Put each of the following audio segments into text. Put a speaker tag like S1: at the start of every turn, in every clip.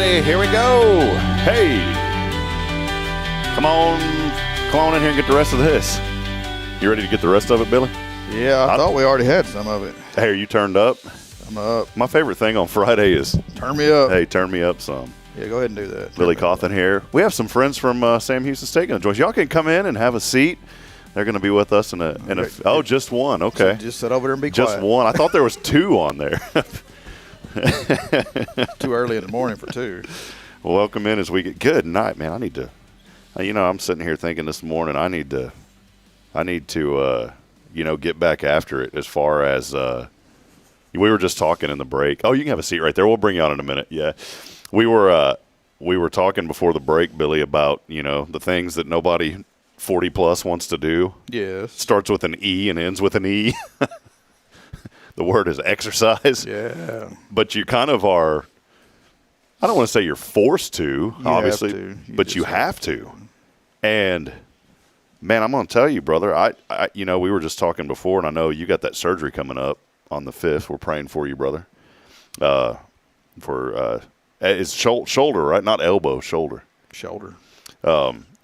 S1: everybody. Here we go. Hey. Come on in here and get the rest of this. You ready to get the rest of it, Billy?
S2: Yeah, I thought we already had some of it.
S1: Hey, are you turned up?
S2: I'm up.
S1: My favorite thing on Friday is
S2: turn me up.
S1: Hey, turn me up some.
S2: Yeah, go ahead and do that.
S1: Billy Cauthen here. We have some friends from Sam Houston State going to join us. Y'all can come in and have a seat. They're going to be with us in a just one. Okay.
S2: Just sit over there and be
S1: quiet. Just one. I thought there was two on there.
S2: Too early in the morning for two.
S1: Well, welcome in as we get. Good night, man. I need to. I'm sitting here thinking this morning. I need to. Get back after it. As far as we were just talking in the break. Oh, you can have a seat right there. We'll bring you on in a minute. Yeah, we were talking before the break, Billy, about the things that nobody 40 plus wants to do.
S2: Yes.
S1: Starts with an E and ends with an E. The word is exercise.
S2: Yeah.
S1: But you kind of are, I don't want to say you're forced to, obviously, but you have to. And, man, I'm going to tell you, brother, I we were just talking before, and I know you got that surgery coming up on the 5th. We're praying for you, brother. It's shoulder, right? Not elbow, shoulder.
S2: Shoulder.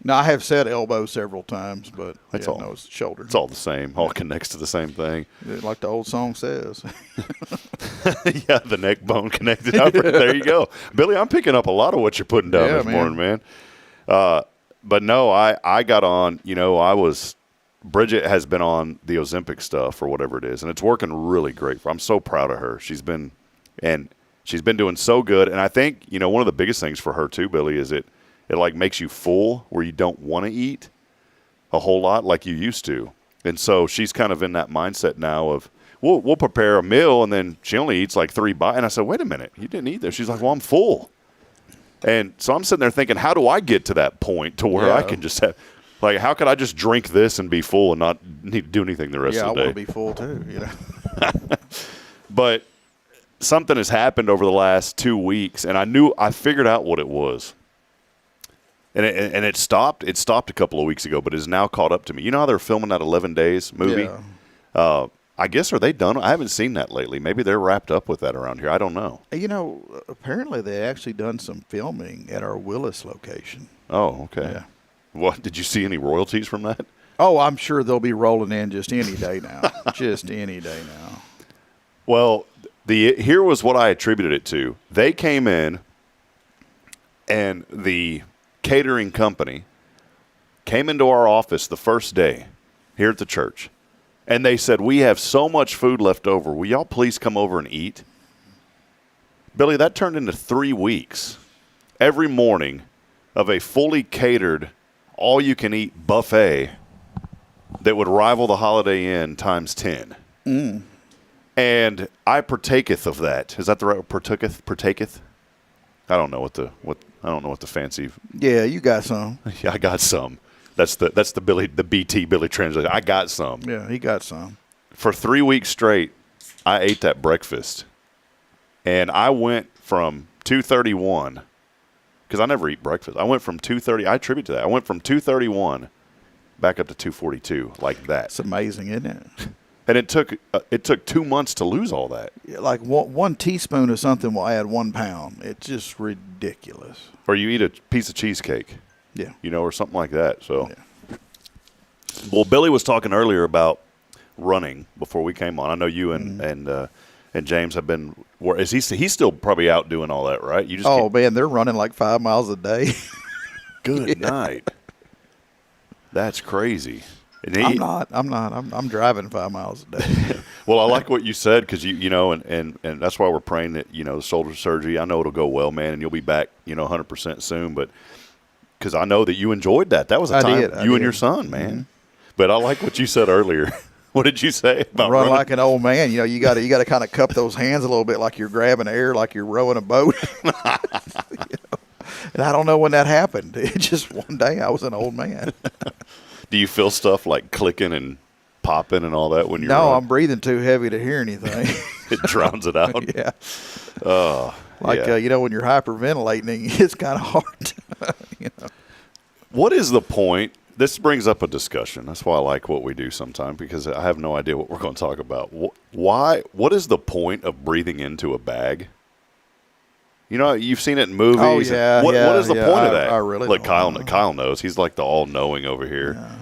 S2: Now, I have said elbow several times, but it's shoulder.
S1: It's all the same. All connects to the same thing.
S2: Like the old song says.
S1: Yeah, the neck bone connected up. There you go. Billy, I'm picking up a lot of what you're putting down this morning, man. But no, I got on, Bridget has been on the Ozempic stuff or whatever it is, and it's working really great. I'm so proud of her. She's been doing so good. And I think, one of the biggest things for her too, Billy, is it like makes you full where you don't want to eat a whole lot like you used to. And so she's kind of in that mindset now of, we'll prepare a meal, and then she only eats like 3 bites. And I said, wait a minute, you didn't eat this. She's like, well, I'm full. And so I'm sitting there thinking, how do I get to that point to where I can just have, like, how could I just drink this and be full and not need to do anything the rest of the day?
S2: Yeah, I want to be full too,
S1: But something has happened over the last 2 weeks, and I figured out what it was. And it stopped. It stopped a couple of weeks ago, but it is now caught up to me. You know how they're filming that 11 Days movie?
S2: Yeah.
S1: I guess, are they done? I haven't seen that lately. Maybe they're wrapped up with that around here. I don't know.
S2: Apparently they actually done some filming at our Willis location.
S1: Oh, okay.
S2: Yeah.
S1: What, did you see any royalties from that?
S2: Oh, I'm sure they'll be rolling in just any day now. Just any day now.
S1: Well, here was what I attributed it to. They came in, and the catering company came into our office the first day here at the church, and they said, we have so much food left over. Will y'all please come over and eat? Billy, that turned into 3 weeks every morning of a fully catered, all-you-can-eat buffet that would rival the Holiday Inn times 10.
S2: Mm.
S1: And I partaketh of that. Is that the right word? Partaketh? I don't know what the fancy.
S2: Yeah, you got some.
S1: Yeah, I got some. That's the BT Billy translation. I got some.
S2: Yeah, he got some.
S1: For 3 weeks straight, I ate that breakfast, and I went from 231 because I never eat breakfast. I went from 230. I attribute to that. I went from 231 back up to 242 like that.
S2: It's amazing, isn't it?
S1: And it took 2 months to lose all that.
S2: Like one teaspoon of something will add 1 pound. It's just ridiculous.
S1: Or you eat a piece of cheesecake.
S2: Yeah.
S1: Or something like that. So, Well, Billy was talking earlier about running before we came on. I know you and James have been. Is he's still probably out doing all that, right?
S2: Man, they're running like 5 miles a day.
S1: Good night. That's crazy.
S2: I'm not. I'm driving 5 miles a day.
S1: Well, I like what you said because and that's why we're praying that the shoulder surgery. I know it'll go well, man, and you'll be back 100% soon. But because I know that you enjoyed that. That was a time you and your son, man. Mm-hmm. But I like what you said earlier. What did you say about
S2: run like an old man? You got to kind of cup those hands a little bit, like you're grabbing air, like you're rowing a boat. And I don't know when that happened. It just one day I was an old man.
S1: Do you feel stuff like clicking and popping and all that when you're
S2: No, I'm breathing too heavy to hear anything.
S1: It drowns it out?
S2: Yeah. When you're hyperventilating, it's kind of hard to,
S1: What is the point? This brings up a discussion. That's why I like what we do sometimes, because I have no idea what we're going to talk about. What is the point of breathing into a bag? You know, you've seen it in movies.
S2: Oh, yeah.
S1: What is the point of that?
S2: I really
S1: like
S2: don't know.
S1: Kyle knows. He's like the all-knowing over here.
S2: Yeah.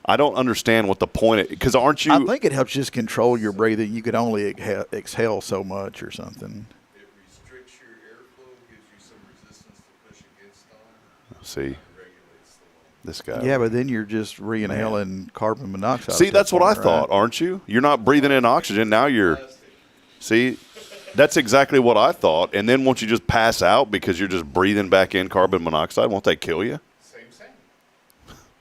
S1: I don't understand what the point is. Because aren't you?
S2: I think it helps just control your breathing. You could only exhale so much or something.
S3: It restricts your airflow, gives you some resistance to push against on.
S1: See,
S3: Regulates the
S1: this guy.
S2: Yeah, but then you're just re-inhaling carbon monoxide.
S1: See, that's what I
S2: right?
S1: thought, aren't you? You're not breathing in oxygen. Now you're. See, that's exactly what I thought. And then won't you just pass out because you're just breathing back in carbon monoxide? Won't they kill you?
S3: Same.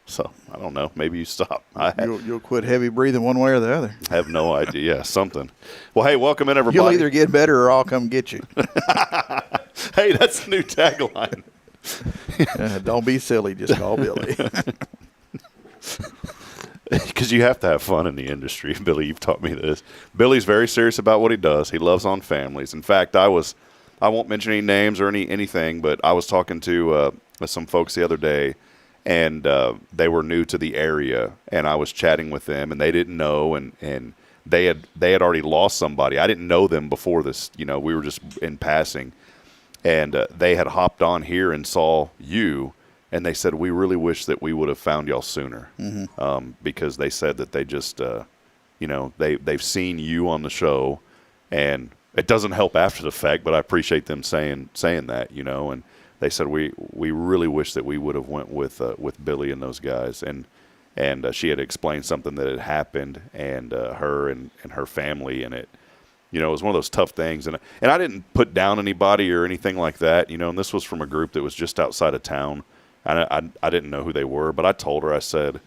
S1: So, I don't know. Maybe you stop.
S2: You'll quit heavy breathing one way or the other.
S1: I have no idea. Yeah, something. Well, hey, welcome in, everybody.
S2: You'll either get better or I'll come get you.
S1: Hey, that's the new tagline.
S2: Don't be silly. Just call Billy.
S1: Because you have to have fun in the industry. Billy, you've taught me this. Billy's very serious about what he does. He loves on families. In fact, I won't mention any names or anything, but I was talking to some folks the other day, and they were new to the area, and I was chatting with them, and they didn't know, and they had already lost somebody. I didn't know them before this. You know, we were just in passing, and they had hopped on here and saw you. And they said, we really wish that we would have found y'all sooner, because they said that they just, they've seen you on the show, and it doesn't help after the fact, but I appreciate them saying that, and they said, we really wish that we would have went with Billy and those guys. And she had explained something that had happened, and her and her family, and it was one of those tough things. And I didn't put down anybody or anything like that, and this was from a group that was just outside of town. I didn't know who they were, but I told her, I said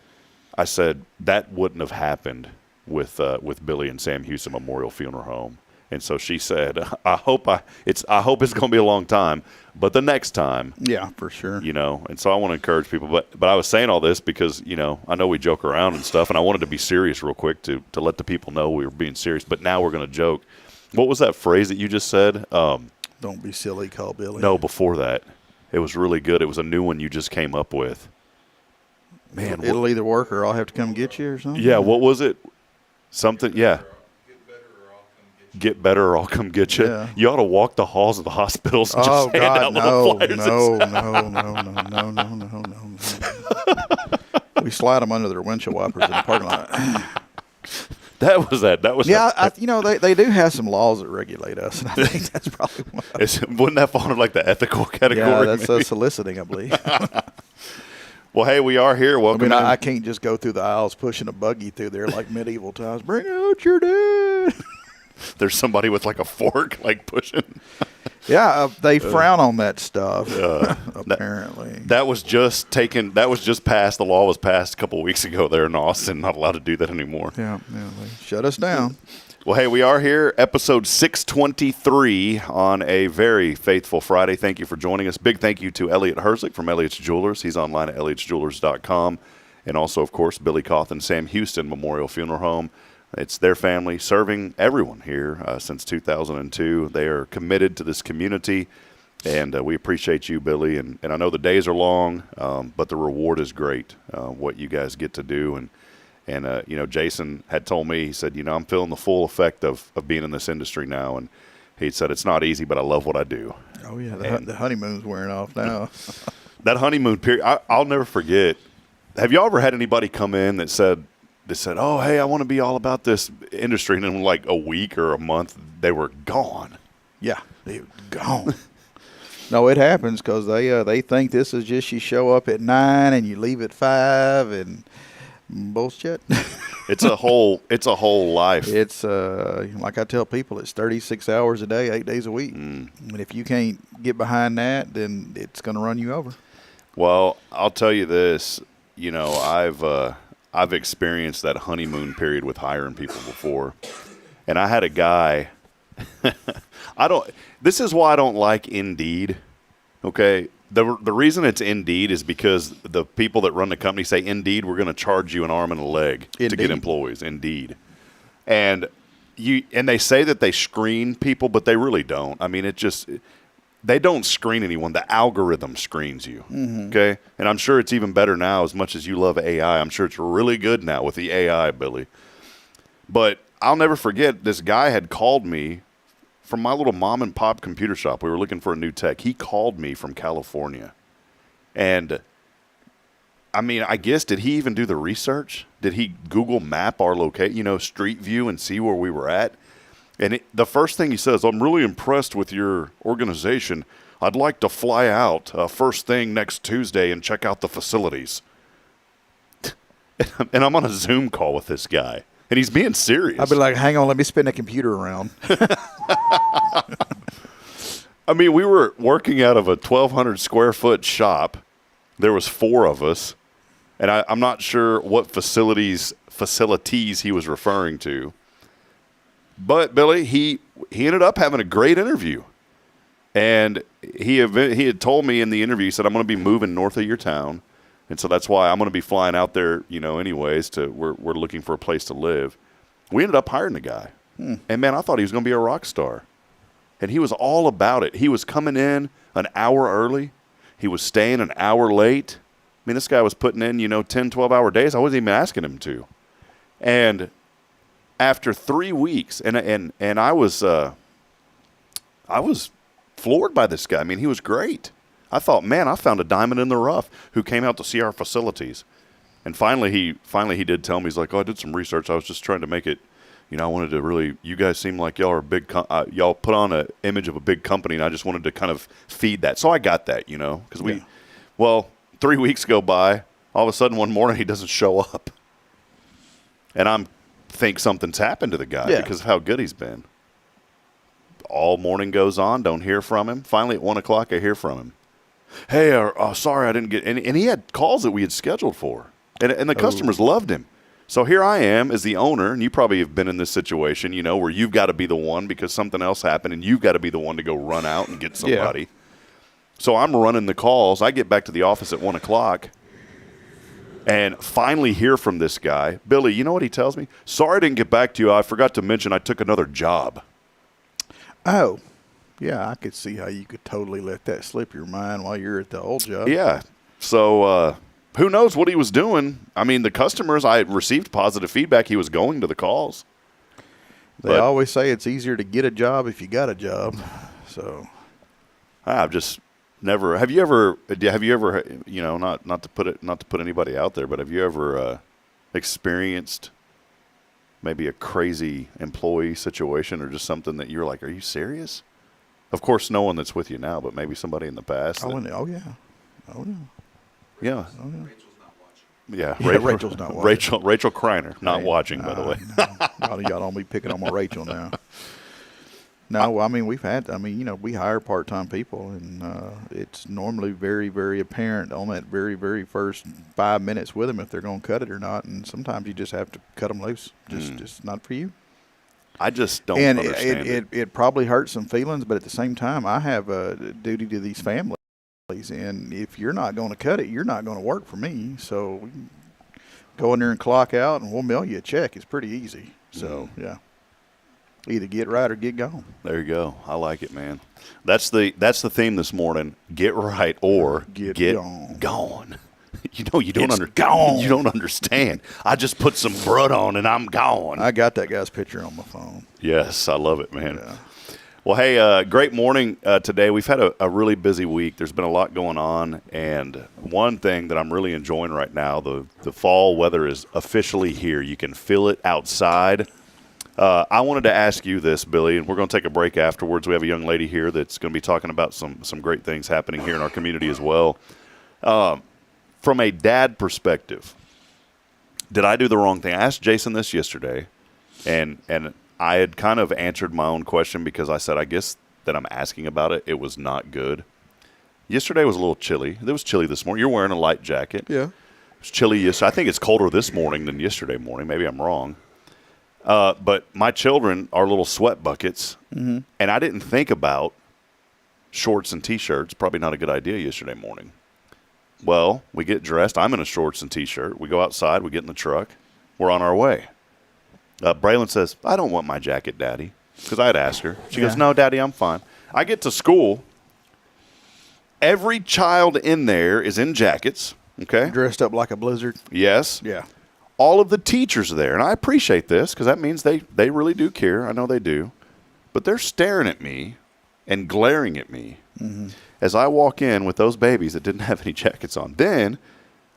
S1: that wouldn't have happened with Billy and Sam Houston Memorial Funeral Home. And so she said, I hope it's going to be a long time, but the next time.
S2: Yeah, for sure.
S1: And so I want to encourage people, but I was saying all this because, I know we joke around and stuff, and I wanted to be serious real quick to let the people know we were being serious, but now we're going to joke. What was that phrase that you just said?
S2: Don't be silly, call Billy.
S1: No, before that. It was really good. It was a new one you just came up with. Man,
S2: it'll either work or I'll have to come get you or something.
S1: Yeah, what was it? Something, yeah. Get better or I'll come get you.
S2: Yeah.
S1: You ought to walk the halls of the hospitals and just hand out little flyers.
S2: No. We slide them under their windshield wipers in the parking lot.
S1: That was that. That was
S2: they do have some laws that regulate us, and I think that's probably one.
S1: Wouldn't that fall under like the ethical category?
S2: Yeah, that's soliciting, I believe.
S1: Well, hey, we are here. Welcome.
S2: I can't just go through the aisles pushing a buggy through there like medieval times. Bring out your dead.
S1: There's somebody with like a fork, like pushing.
S2: Yeah, they frown on that stuff. Apparently,
S1: that was just passed. The law was passed a couple of weeks ago there in Austin. Not allowed to do that anymore.
S2: Yeah, they shut us down.
S1: Well, hey, we are here, episode 623 on a very faithful Friday. Thank you for joining us. Big thank you to Elliot Herzlich from Elliot's Jewelers. He's online at elliotsjewelers.com. And also, of course, Billy Cauthen, Sam Houston Memorial Funeral Home. It's their family serving everyone here since 2002. They are committed to this community, and we appreciate you, Billy. And I know the days are long, but the reward is great, what you guys get to do. And Jason had told me, he said, I'm feeling the full effect of being in this industry now. And he said, it's not easy, but I love what I do.
S2: Oh, yeah, the honeymoon's wearing off now.
S1: That honeymoon period, I'll never forget. Have y'all ever had anybody come in that said, oh, hey, I want to be all about this industry, and in like a week or a month, they were gone?
S2: Yeah, they were gone. No, it happens because they think this is just you show up at 9 and you leave at 5 and bullshit.
S1: It's a whole life.
S2: It's like I tell people, it's 36 hours a day, 8 days a week. And if you can't get behind that, then it's going to run you over.
S1: Well, I'll tell you this. I've experienced that honeymoon period with hiring people before, and I had a guy. This is why I don't like Indeed. Okay, the reason it's Indeed is because the people that run the company say, Indeed, we're going to charge you an arm and a leg to get employees. Indeed, and they say that they screen people, but they really don't. I mean, they don't screen anyone. The algorithm screens you, okay? And I'm sure it's even better now, as much as you love AI. I'm sure it's really good now with the AI, Billy. But I'll never forget, this guy had called me from my little mom and pop computer shop. We were looking for a new tech. He called me from California. And, I mean, I guess, did he even do the research? Did he Google map our location, Street View, and see where we were at? And the first thing he says, I'm really impressed with your organization. I'd like to fly out first thing next Tuesday and check out the facilities. And I'm on a Zoom call with this guy. And he's being serious.
S2: I'd be like, hang on, let me spin the computer around.
S1: I mean, we were working out of a 1,200 square foot shop. There was 4 of us. And I'm not sure what facilities he was referring to. But, Billy, he ended up having a great interview. And he had told me in the interview, he said, I'm going to be moving north of your town. And so that's why I'm going to be flying out there, anyways. We're looking for a place to live. We ended up hiring the guy. And, man, I thought he was going to be a rock star. And he was all about it. He was coming in an hour early. He was staying an hour late. I mean, this guy was putting in, 10, 12-hour days. I wasn't even asking him to. And after 3 weeks, and I was floored by this guy. I mean, he was great. I thought, man, I found a diamond in the rough who came out to see our facilities. And finally he did tell me, he's like, I did some research. I was just trying to make it, I wanted to really, you guys seem like y'all are big, y'all put on an image of a big company, and I just wanted to kind of feed that. So I got that, because 3 weeks go by. All of a sudden one morning he doesn't show up. And think something's happened to the guy because of how good he's been. All morning goes on, don't hear from him. Finally at 1 o'clock I hear from him. Hey, sorry I didn't get – and he had calls that we had scheduled for. And the customers loved him. So here I am as the owner, and you probably have been in this situation, where you've got to be the one because something else happened, and you've got to be the one to go run out and get somebody. Yeah. So I'm running the calls. I get back to the office at 1 o'clock and finally hear from this guy. Billy, you know what he tells me? Sorry I didn't get back to you. I forgot to mention I took another job.
S2: Oh, yeah, I could see how you could totally let that slip your mind while you're at the old job.
S1: Yeah. So who knows what he was doing? I mean, the customers, I received positive feedback. He was going to the calls.
S2: They always say it's easier to get a job if you got a job. So
S1: I've just never. Have you ever? Not to put anybody out there, but have you ever experienced maybe a crazy employee situation or just something that you're like, are you serious? Of course, no one that's with you now, but maybe somebody in the past.
S2: Yeah.
S1: Yeah. Yeah,
S2: Rachel's not watching.
S1: Rachel Kreiner, not watching, by the way.
S2: No. Y'all don't be picking on my Rachel now. No, I mean, we hire part-time people, and it's normally very, very apparent on that very, very first 5 minutes with them if they're going to cut it or not, and sometimes you just have to cut them loose. Just not for you.
S1: I just don't understand it.
S2: It probably hurts some feelings, but at the same time, I have a duty to these families, and if you're not going to cut it, you're not going to work for me. So we can go in there and clock out, and we'll mail you a check. It's pretty easy. So, yeah. Either get right or get gone.
S1: There you go. I like it, man. That's the theme this morning. Get right or get gone. You don't understand. I just put some bread on and I'm gone.
S2: I got that guy's picture on my phone.
S1: Yes, I love it, man. Yeah. Well, hey, great morning today. We've had a really busy week. There's been a lot going on, and one thing that I'm really enjoying right now, the fall weather is officially here. You can feel it outside. I wanted to ask you this, Billy, and we're going to take a break afterwards. We have a young lady here that's going to be talking about some great things happening here in our community as well. From a dad perspective, did I do the wrong thing? I asked Jason this yesterday, and I had kind of answered my own question because I said, I guess that I'm asking about it. It was not good. Yesterday was a little chilly. It was chilly this morning. You're wearing a light jacket.
S2: Yeah.
S1: It was chilly yesterday. I think it's colder this morning than yesterday morning. Maybe I'm wrong. But my children are little sweat buckets, and I didn't think about shorts and T-shirts. Probably not a good idea yesterday morning. Well, we get dressed. I'm in a shorts and T-shirt. We go outside. We get in the truck. We're on our way. Braylon says, I don't want my jacket, Daddy, because I had asked her. She goes, no, Daddy, I'm fine. I get to school. Every child in there is in jackets, okay?
S2: Dressed up like a blizzard.
S1: Yes.
S2: Yeah.
S1: All of the teachers are there, and I appreciate this because that means they really do care. I know they do. But they're staring at me and glaring at me as I walk in with those babies that didn't have any jackets on. Then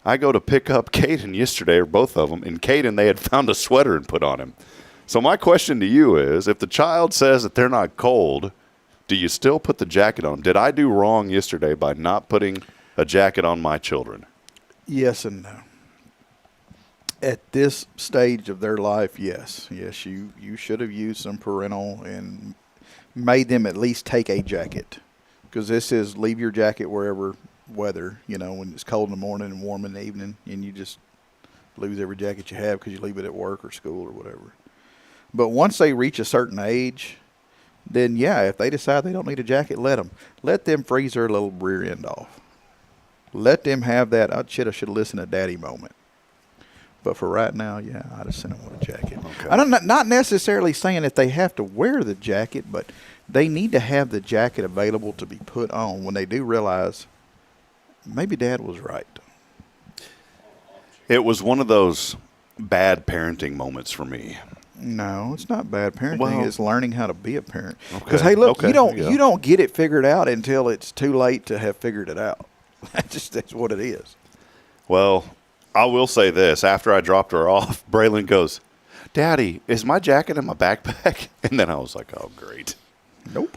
S1: I go to pick up Cauthen yesterday, or both of them, and Cauthen, they had found a sweater and put on him. So my question to you is, if the child says that they're not cold, do you still put the jacket on? Did I do wrong yesterday by not putting a jacket on my children?
S2: Yes and no. At this stage of their life, yes. Yes, you should have used some parental and made them at least take a jacket. Because this is leave your jacket wherever weather, when it's cold in the morning and warm in the evening, and you just lose every jacket you have because you leave it at work or school or whatever. But once they reach a certain age, then, yeah, if they decide they don't need a jacket, let them. Let them freeze their little rear end off. Let them have that, I should have listened to Daddy moment. But for right now, yeah, I'd have sent them with a jacket.
S1: Okay.
S2: I'm not necessarily saying that they have to wear the jacket, but they need to have the jacket available to be put on when they do realize maybe Dad was right.
S1: It was one of those bad parenting moments for me.
S2: No, it's not bad parenting.
S1: Well,
S2: it's learning how to be a parent.
S1: Okay.
S2: Because hey, look,
S1: Okay.
S2: you don't get it figured out until it's too late to have figured it out. That's what it is.
S1: Well, I will say this. After I dropped her off, Braylon goes, "Daddy, is my jacket in my backpack?" And then I was like, oh, great.
S2: Nope.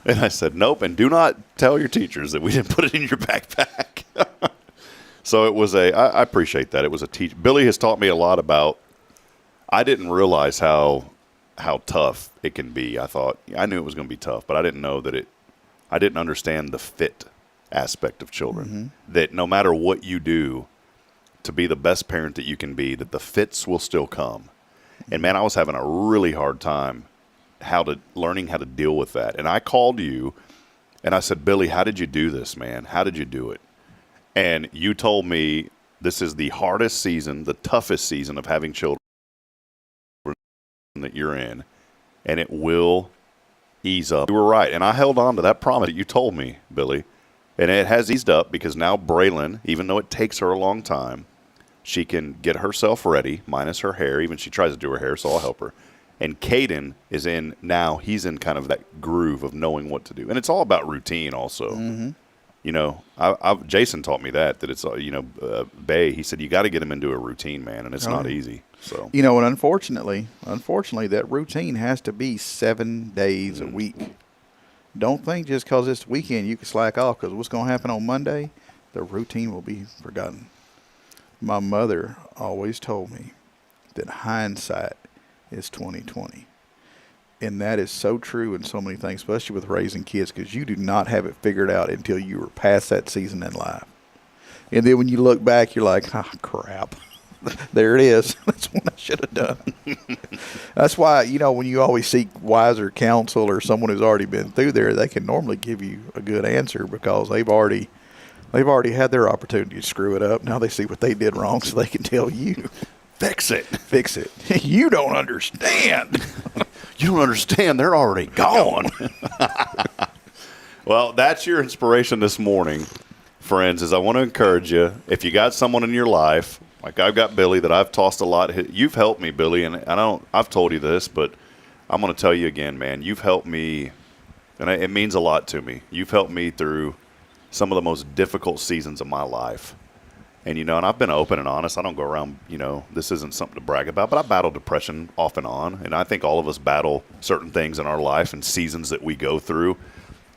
S1: And I said, nope, and do not tell your teachers that we didn't put it in your backpack. So it was I appreciate that. It was a teach. Billy has taught me a lot about, I didn't realize how tough it can be. I knew it was going to be tough, but I didn't know that I didn't understand the fit aspect of children. That no matter what you do to be the best parent that you can be, that the fits will still come. And man, I was having a really hard time learning how to deal with that. And I called you and I said, Billy, how did you do this, man? How did you do it? And you told me this is the hardest season, the toughest season of having children that you're in, and it will ease up. You were right. And I held on to that promise that you told me, Billy. And it has eased up because now Braylon, even though it takes her a long time, she can get herself ready, minus her hair. Even she tries to do her hair, so I'll help her. And Cauthen is he's in kind of that groove of knowing what to do. And it's all about routine also. Jason taught me that it's, Bay, he said, you got to get him into a routine, man, and it's not easy. So,
S2: and unfortunately, that routine has to be 7 days a week. Don't think just because it's weekend you can slack off, because what's going to happen on Monday, the routine will be forgotten. My mother always told me that hindsight is 20/20. And that is so true in so many things, especially with raising kids, because you do not have it figured out until you are past that season in life. And then when you look back, you're like, oh, crap. There it is. That's what I should have done. That's why, when you always seek wiser counsel or someone who's already been through there, they can normally give you a good answer because they've already had their opportunity to screw it up. Now they see what they did wrong, so they can tell you.
S1: Fix it.
S2: You don't understand.
S1: You don't understand. They're already gone. Well, that's your inspiration this morning, friends, is I want to encourage you. If you got someone in your life, like I've got Billy that I've tossed a lot. You've helped me, Billy, and I've told you this, but I'm going to tell you again, man. You've helped me, and it means a lot to me. You've helped me through some of the most difficult seasons of my life. And, and I've been open and honest. I don't go around, this isn't something to brag about, but I battle depression off and on. And I think all of us battle certain things in our life and seasons that we go through.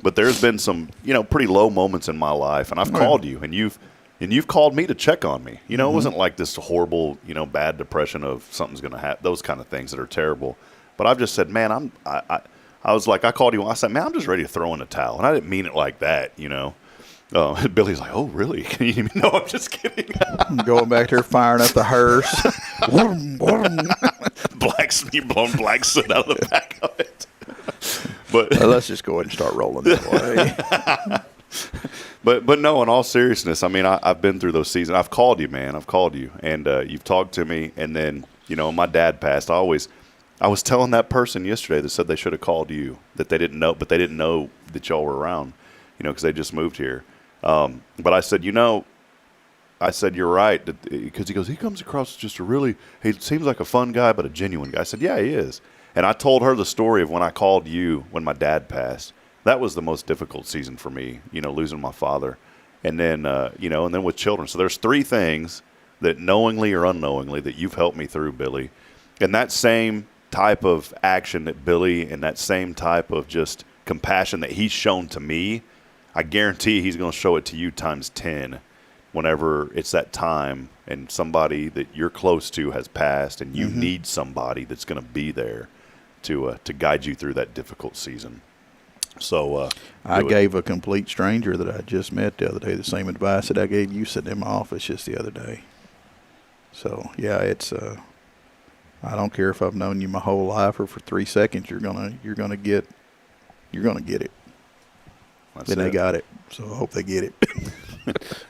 S1: But there's been some, pretty low moments in my life. And I've called you, and you've called me to check on me. It wasn't like this horrible, bad depression of something's going to happen, those kind of things that are terrible. But I've just said, man, I was like, I called you, and I said, man, I'm just ready to throw in a towel. And I didn't mean it like that, Billy's like, oh, really? No, I'm just kidding.
S2: Going back there, firing up the hearse.
S1: You blowing black soot out of the back of it. But
S2: let's just go ahead and start rolling that way.
S1: But no, in all seriousness, I mean, I've been through those seasons. I've called you, man. I've called you, and you've talked to me. And then, my dad passed. I was telling that person yesterday that said they should have called you, that they didn't know, but they didn't know that y'all were around, because they just moved here. But I said, you're right, because he goes, he comes across just he seems like a fun guy, but a genuine guy. I said, yeah, he is. And I told her the story of when I called you when my dad passed. That was the most difficult season for me, losing my father. And then, and then with children. So there's 3 things that knowingly or unknowingly that you've helped me through, Billy. And that same type of action that Billy and that same type of just compassion that he's shown to me, I guarantee he's going to show it to you times 10 whenever it's that time and somebody that you're close to has passed and you need somebody that's going to be there to guide you through that difficult season. So
S2: I gave a complete stranger that I just met the other day the same advice that I gave you sitting in my office just the other day. So, yeah, it's I don't care if I've known you my whole life or for 3 seconds, you're gonna get it.
S1: That's
S2: Then they got it. So I hope they get it.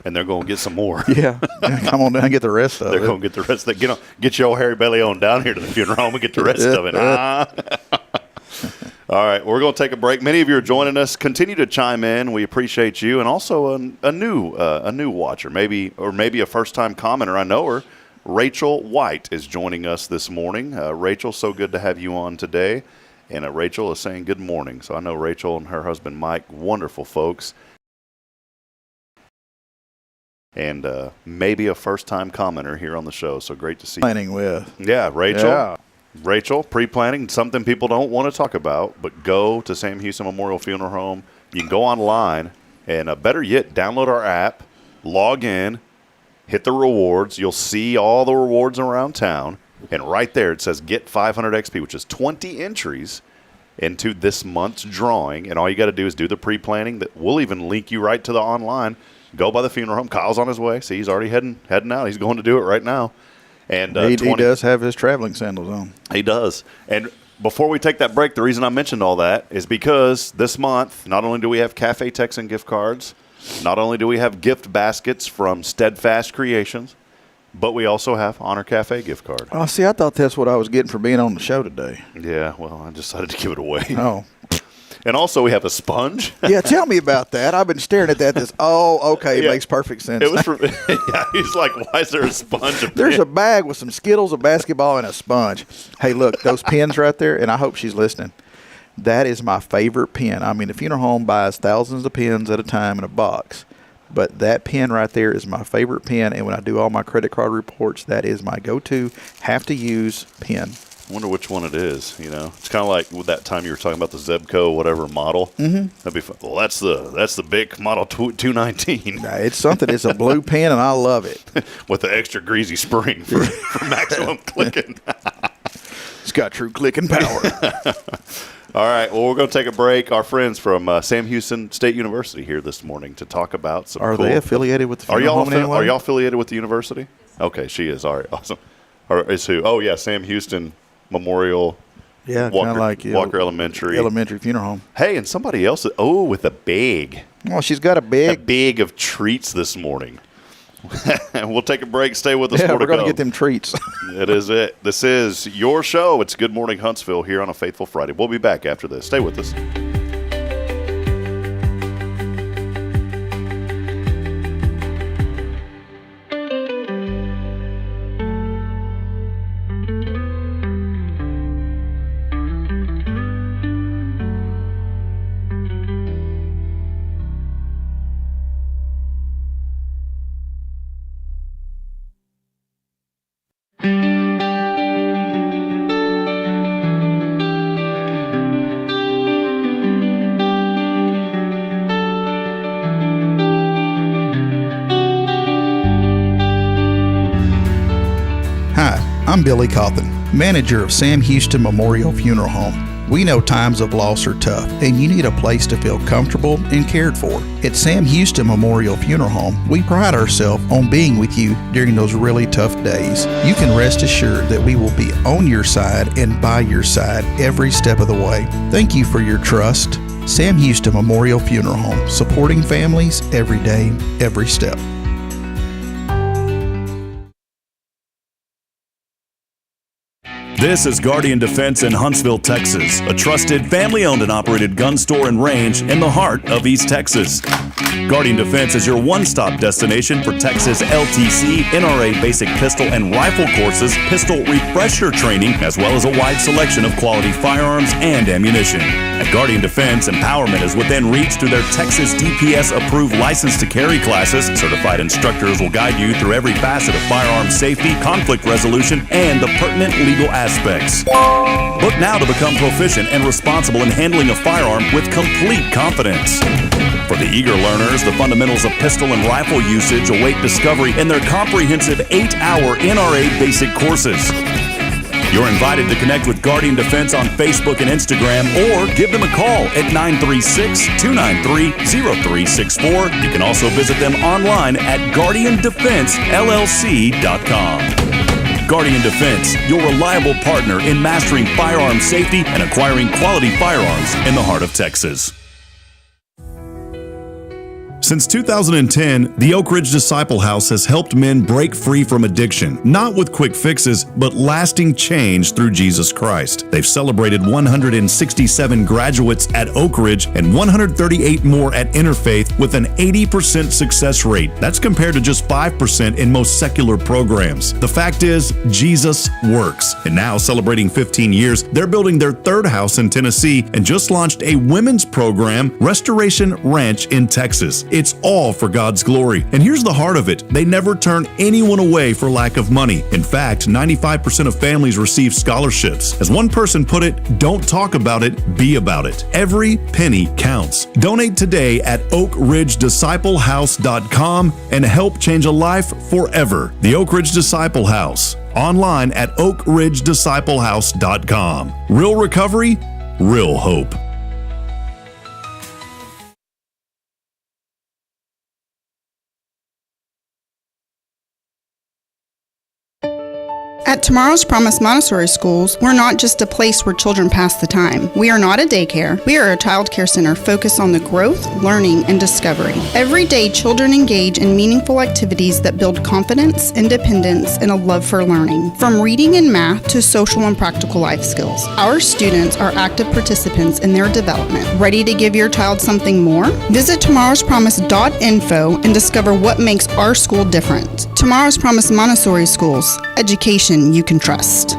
S1: And they're going to get some more.
S2: Yeah. Come on down and get the rest of it.
S1: They're going to get the rest of it. Get your old hairy belly on down here to the funeral home and get the rest of it. All right, we're going to take a break. Many of you are joining us. Continue to chime in. We appreciate you, and also a new watcher, maybe a first-time commenter. I know her. Rachel White is joining us this morning. Rachel, so good to have you on today. And Rachel is saying good morning. So I know Rachel and her husband Mike, wonderful folks. And maybe a first-time commenter here on the show. So great to see you.
S2: Planning with.
S1: Yeah, Rachel.
S2: Yeah.
S1: Rachel, pre-planning, something people don't want to talk about, but go to Sam Houston Memorial Funeral Home. You can go online and, better yet, download our app, log in, hit the rewards. You'll see all the rewards around town. And right there it says get 500 XP, which is 20 entries into this month's drawing. And all you got to do is do the pre-planning. That we'll even link you right to the online. Go by the funeral home. Kyle's on his way. See, he's already heading out. He's going to do it right now. And
S2: he does have his traveling sandals on.
S1: He does. And before we take that break, the reason I mentioned all that is because this month, not only do we have Cafe Texan gift cards, not only do we have gift baskets from Steadfast Creations, but we also have Honor Cafe gift card.
S2: Oh, see, I thought that's what I was getting for being on the show today.
S1: Yeah, well, I decided to give it away.
S2: Oh.
S1: And also we have a sponge.
S2: Yeah, tell me about that. I've been staring at that. Okay, it makes perfect sense.
S1: It was from, yeah, he's like, why is there a sponge?
S2: There's a bag with some Skittles, a basketball, and a sponge. Hey, look, those pins right there, and I hope she's listening. That is my favorite pin. I mean, the funeral home buys thousands of pins at a time in a box. But that pen right there is my favorite pen, and when I do all my credit card reports, that is my go-to, have-to-use pen.
S1: I wonder which one it is. It's kind of like with that time you were talking about the Zebco whatever model. Mm-hmm. That'd be fun. Well, that's the big model 219.
S2: Nah, it's something. It's a blue pen, and I love it.
S1: With the extra greasy spring for maximum clicking.
S2: It's got true clicking power.
S1: All right, well, we're going to take a break. Our friends from Sam Houston State University here this morning to talk about some
S2: Are
S1: cool.
S2: they affiliated with the funeral home anyway?
S1: Are y'all affiliated with the university? Okay, she is. All right, awesome. Or is who? Oh, yeah, Sam Houston Memorial.
S2: Yeah, kind of like
S1: Walker Elementary.
S2: Elementary funeral home.
S1: Hey, and somebody else. Oh, with a bag.
S2: Well, she's got a bag
S1: of treats this morning. We'll take a break. Stay with us.
S2: Yeah, we're going to get them treats.
S1: It is it. This is your show. It's Good Morning Huntsville here on a Faithful Friday. We'll be back after this. Stay with us.
S2: I'm Billy Cauthen, manager of Sam Houston Memorial Funeral Home. We know times of loss are tough, and you need a place to feel comfortable and cared for. At Sam Houston Memorial Funeral Home, we pride ourselves on being with you during those really tough days. You can rest assured that we will be on your side and by your side every step of the way. Thank you for your trust. Sam Houston Memorial Funeral Home, supporting families every day, every step.
S4: This is Guardian Defense in Huntsville, Texas, a trusted, family-owned and operated gun store and range in the heart of East Texas. Guardian Defense is your one-stop destination for Texas LTC, NRA basic pistol and rifle courses, pistol refresher training, as well as a wide selection of quality firearms and ammunition. At Guardian Defense, empowerment is within reach through their Texas DPS-approved license to carry classes. Certified instructors will guide you through every facet of firearm safety, conflict resolution, and the pertinent legal aspects. Book now to become proficient and responsible in handling a firearm with complete confidence. For the eager learners, the fundamentals of pistol and rifle usage await discovery in their comprehensive 8-hour NRA basic courses. You're invited to connect with Guardian Defense on Facebook and Instagram, or give them a call at 936-293-0364. You can also visit them online at guardiandefensellc.com. Guardian Defense, your reliable partner in mastering firearm safety and acquiring quality firearms in the heart of Texas. Since 2010, the Oak Ridge Disciple House has helped men break free from addiction, not with quick fixes, but lasting change through Jesus Christ. They've celebrated 167 graduates at Oak Ridge and 138 more at Interfaith with an 80% success rate. That's compared to just 5% in most secular programs. The fact is, Jesus works. And now, celebrating 15 years, they're building their third house in Tennessee and just launched a women's program, Restoration Ranch in Texas. It's all for God's glory. And here's the heart of it. They never turn anyone away for lack of money. In fact, 95% of families receive scholarships. As one person put it, don't talk about it, be about it. Every penny counts. Donate today at oakridgedisciplehouse.com and help change a life forever. The Oak Ridge Disciple House. Online at oakridgedisciplehouse.com. Real recovery, real hope.
S5: At Tomorrow's Promise Montessori Schools, we're not just a place where children pass the time. We are not a daycare. We are a child care center focused on the growth, learning, and discovery. Every day, children engage in meaningful activities that build confidence, independence, and a love for learning. From reading and math to social and practical life skills, our students are active participants in their development. Ready to give your child something more? Visit tomorrowspromise.info and discover what makes our school different. Tomorrow's Promise Montessori Schools. Education you can trust.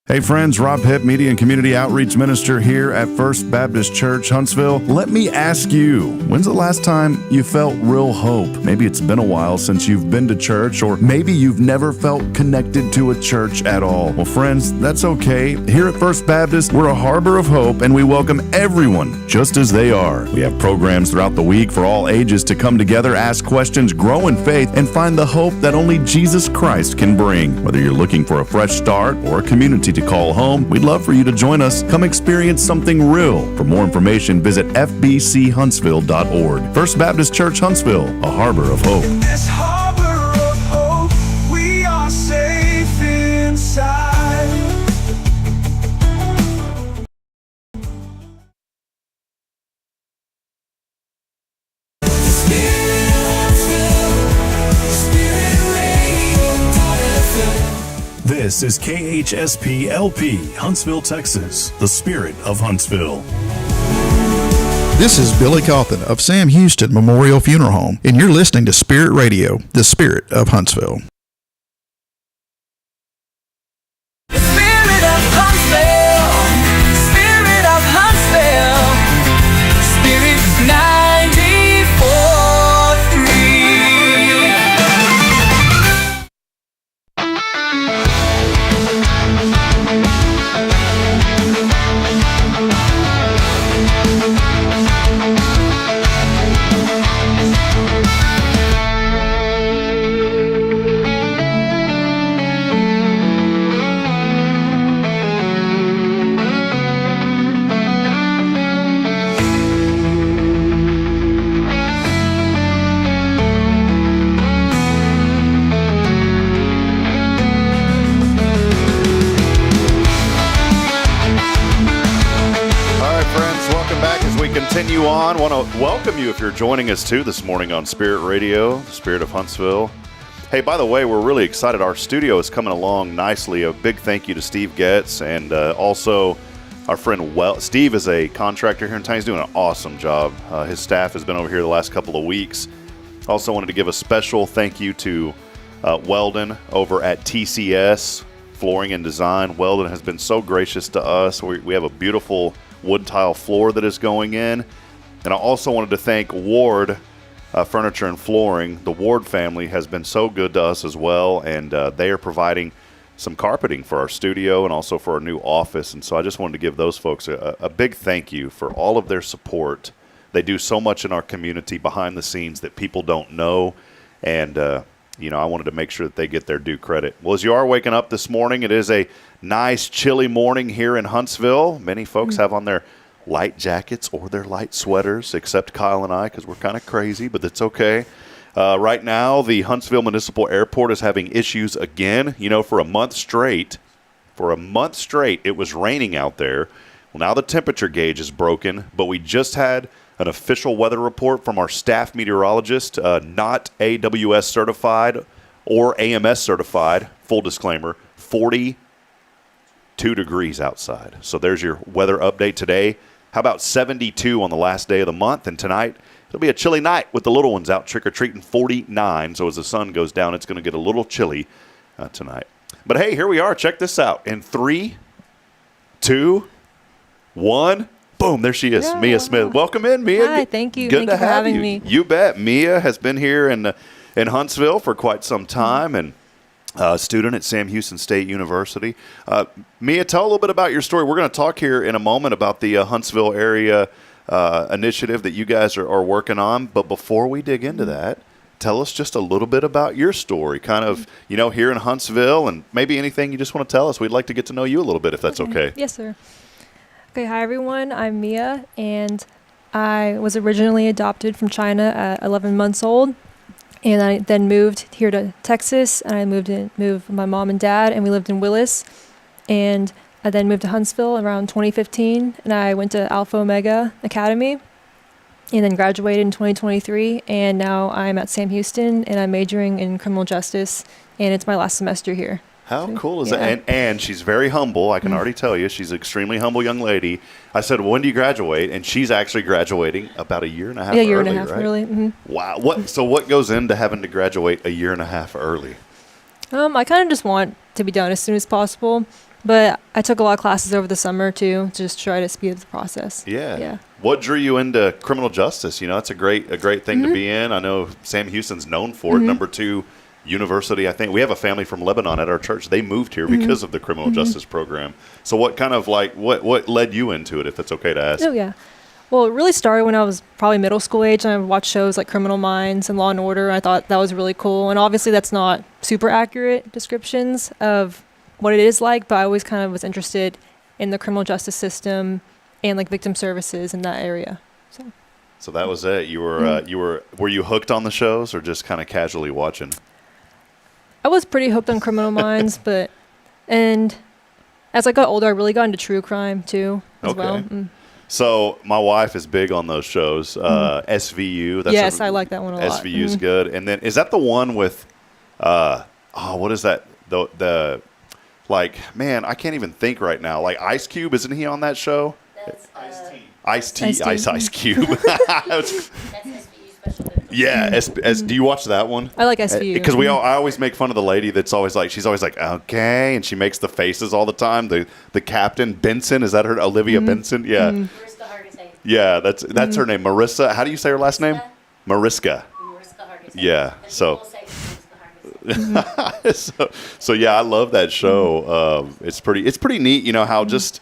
S4: Hey friends, Rob Hipp, Media and Community Outreach Minister here at First Baptist Church, Huntsville. Let me ask you, when's the last time you felt real hope? Maybe it's been a while since you've been to church, or maybe you've never felt connected to a church at all. Well, friends, that's okay. Here at First Baptist, we're a harbor of hope, and we welcome everyone just as they are. We have programs throughout the week for all ages to come together, ask questions, grow in faith, and find the hope that only Jesus Christ can bring. Whether you're looking for a fresh start or a community to call home, we'd love for you to join us. Come experience something real. For more information, visit fbchuntsville.org. First Baptist Church Huntsville, a harbor of hope.
S6: In this harbor of hope, we are safe inside.
S4: This is KHSP LP, Huntsville, Texas, the spirit of Huntsville.
S2: This is Billy Cauthen of Sam Houston Memorial Funeral Home, and you're listening to Spirit Radio, the spirit of Huntsville.
S6: Spirit of Huntsville, Spirit of Huntsville, Spirit 94.3.
S1: continue on. Want to welcome you if you're joining us too this morning on Spirit Radio, Spirit of Huntsville. Hey, by the way, we're really excited. Our studio is coming along nicely. A big thank you to Steve Getz and also our friend Steve is a contractor here in town. He's doing an awesome job. His staff has been over here the last couple of weeks. Also wanted to give a special thank you to Weldon over at TCS Flooring and Design. Weldon has been so gracious to us. We have a beautiful wood tile floor that is going in. And I also wanted to thank Ward Furniture and Flooring. The Ward family has been so good to us as well, and they are providing some carpeting for our studio and also for our new office. And so I just wanted to give those folks a big thank you for all of their support. They do so much in our community behind the scenes that people don't know, and I wanted to make sure that they get their due credit. Well, as you are waking up this morning, it is a nice chilly morning here in Huntsville. Many folks have on their light jackets or their light sweaters, except Kyle and I, because we're kind of crazy, but that's okay. Right now, the Huntsville Municipal Airport is having issues again. For a month straight, it was raining out there. Well, now the temperature gauge is broken, but we just had an official weather report from our staff meteorologist, not AWS certified or AMS certified, full disclaimer, 42 degrees outside. So there's your weather update today. How about 72 on the last day of the month? And tonight, it'll be a chilly night with the little ones out trick-or-treating, 49. So as the sun goes down, it's going to get a little chilly tonight. But hey, here we are. Check this out. In 3, 2, 1... boom, there she is, Mia Smith. Welcome in, Mia.
S7: Hi, thank you.
S1: Good
S7: Thank
S1: to
S7: you for
S1: have
S7: having
S1: you.
S7: me.
S1: You bet. Mia has been here in Huntsville for quite some time and a student at Sam Houston State University. Mia, tell a little bit about your story. We're going to talk here in a moment about the Huntsville area initiative that you guys are working on. But before we dig into that, tell us just a little bit about your story, kind of, here in Huntsville, and maybe anything you just want to tell us. We'd like to get to know you a little bit, if that's okay.
S7: Yes, sir. Okay, hi everyone. I'm Mia, and I was originally adopted from China at 11 months old, and I then moved here to Texas, and I moved with my mom and dad, and we lived in Willis, and I then moved to Huntsville around 2015, and I went to Alpha Omega Academy, and then graduated in 2023, and now I'm at Sam Houston, and I'm majoring in criminal justice, and it's my last semester here.
S1: How cool is that? And she's very humble. I can already tell you. She's an extremely humble young lady. I said, well, when do you graduate? And she's actually graduating about a year and a half early,
S7: Yeah, a year and a half
S1: right?
S7: early. Mm-hmm.
S1: Wow. So what goes into having to graduate a year and a half early?
S7: I kind of just want to be done as soon as possible. But I took a lot of classes over the summer, too, to just try to speed up the process.
S1: Yeah. What drew you into criminal justice? It's a great thing to be in. I know Sam Houston's known for it. Number 2 university, I think. We have a family from Lebanon at our church. They moved here because of the criminal justice program. So what kind of what led you into it, if it's okay to ask?
S7: Oh, yeah. Well, it really started when I was probably middle school age, and I watched shows like Criminal Minds and Law and Order. And I thought that was really cool. And obviously that's not super accurate descriptions of what it is like, but I always kind of was interested in the criminal justice system and like victim services in that area.
S1: So that was it. You were were you hooked on the shows or just kind of casually watching?
S7: I was pretty hooked on Criminal Minds, and as I got older, I really got into true crime too, as well.
S1: So my wife is big on those shows. SVU.
S7: Yes, I like that one a lot.
S1: SVU is good. And then is that the one with, what is that? The man, I can't even think right now. Like Ice Cube, isn't he on that show?
S8: That's
S1: Ice-T, Ice Cube.
S8: that's SVU special.
S1: Yeah, do you watch that one?
S7: I like SVU.
S1: Because I always make fun of the lady that's always like, she's always like, okay, and she makes the faces all the time. The captain, Benson, is that her? Olivia Benson? Yeah.
S8: Mariska Hargitay.
S1: Yeah, that's her name. Marissa, how do you say her last name? Mariska.
S8: Mariska Hargitay.
S1: Yeah,
S8: And
S1: so.
S8: people say Mariska Hargitay.
S1: so yeah, I love that show. It's pretty neat, how just,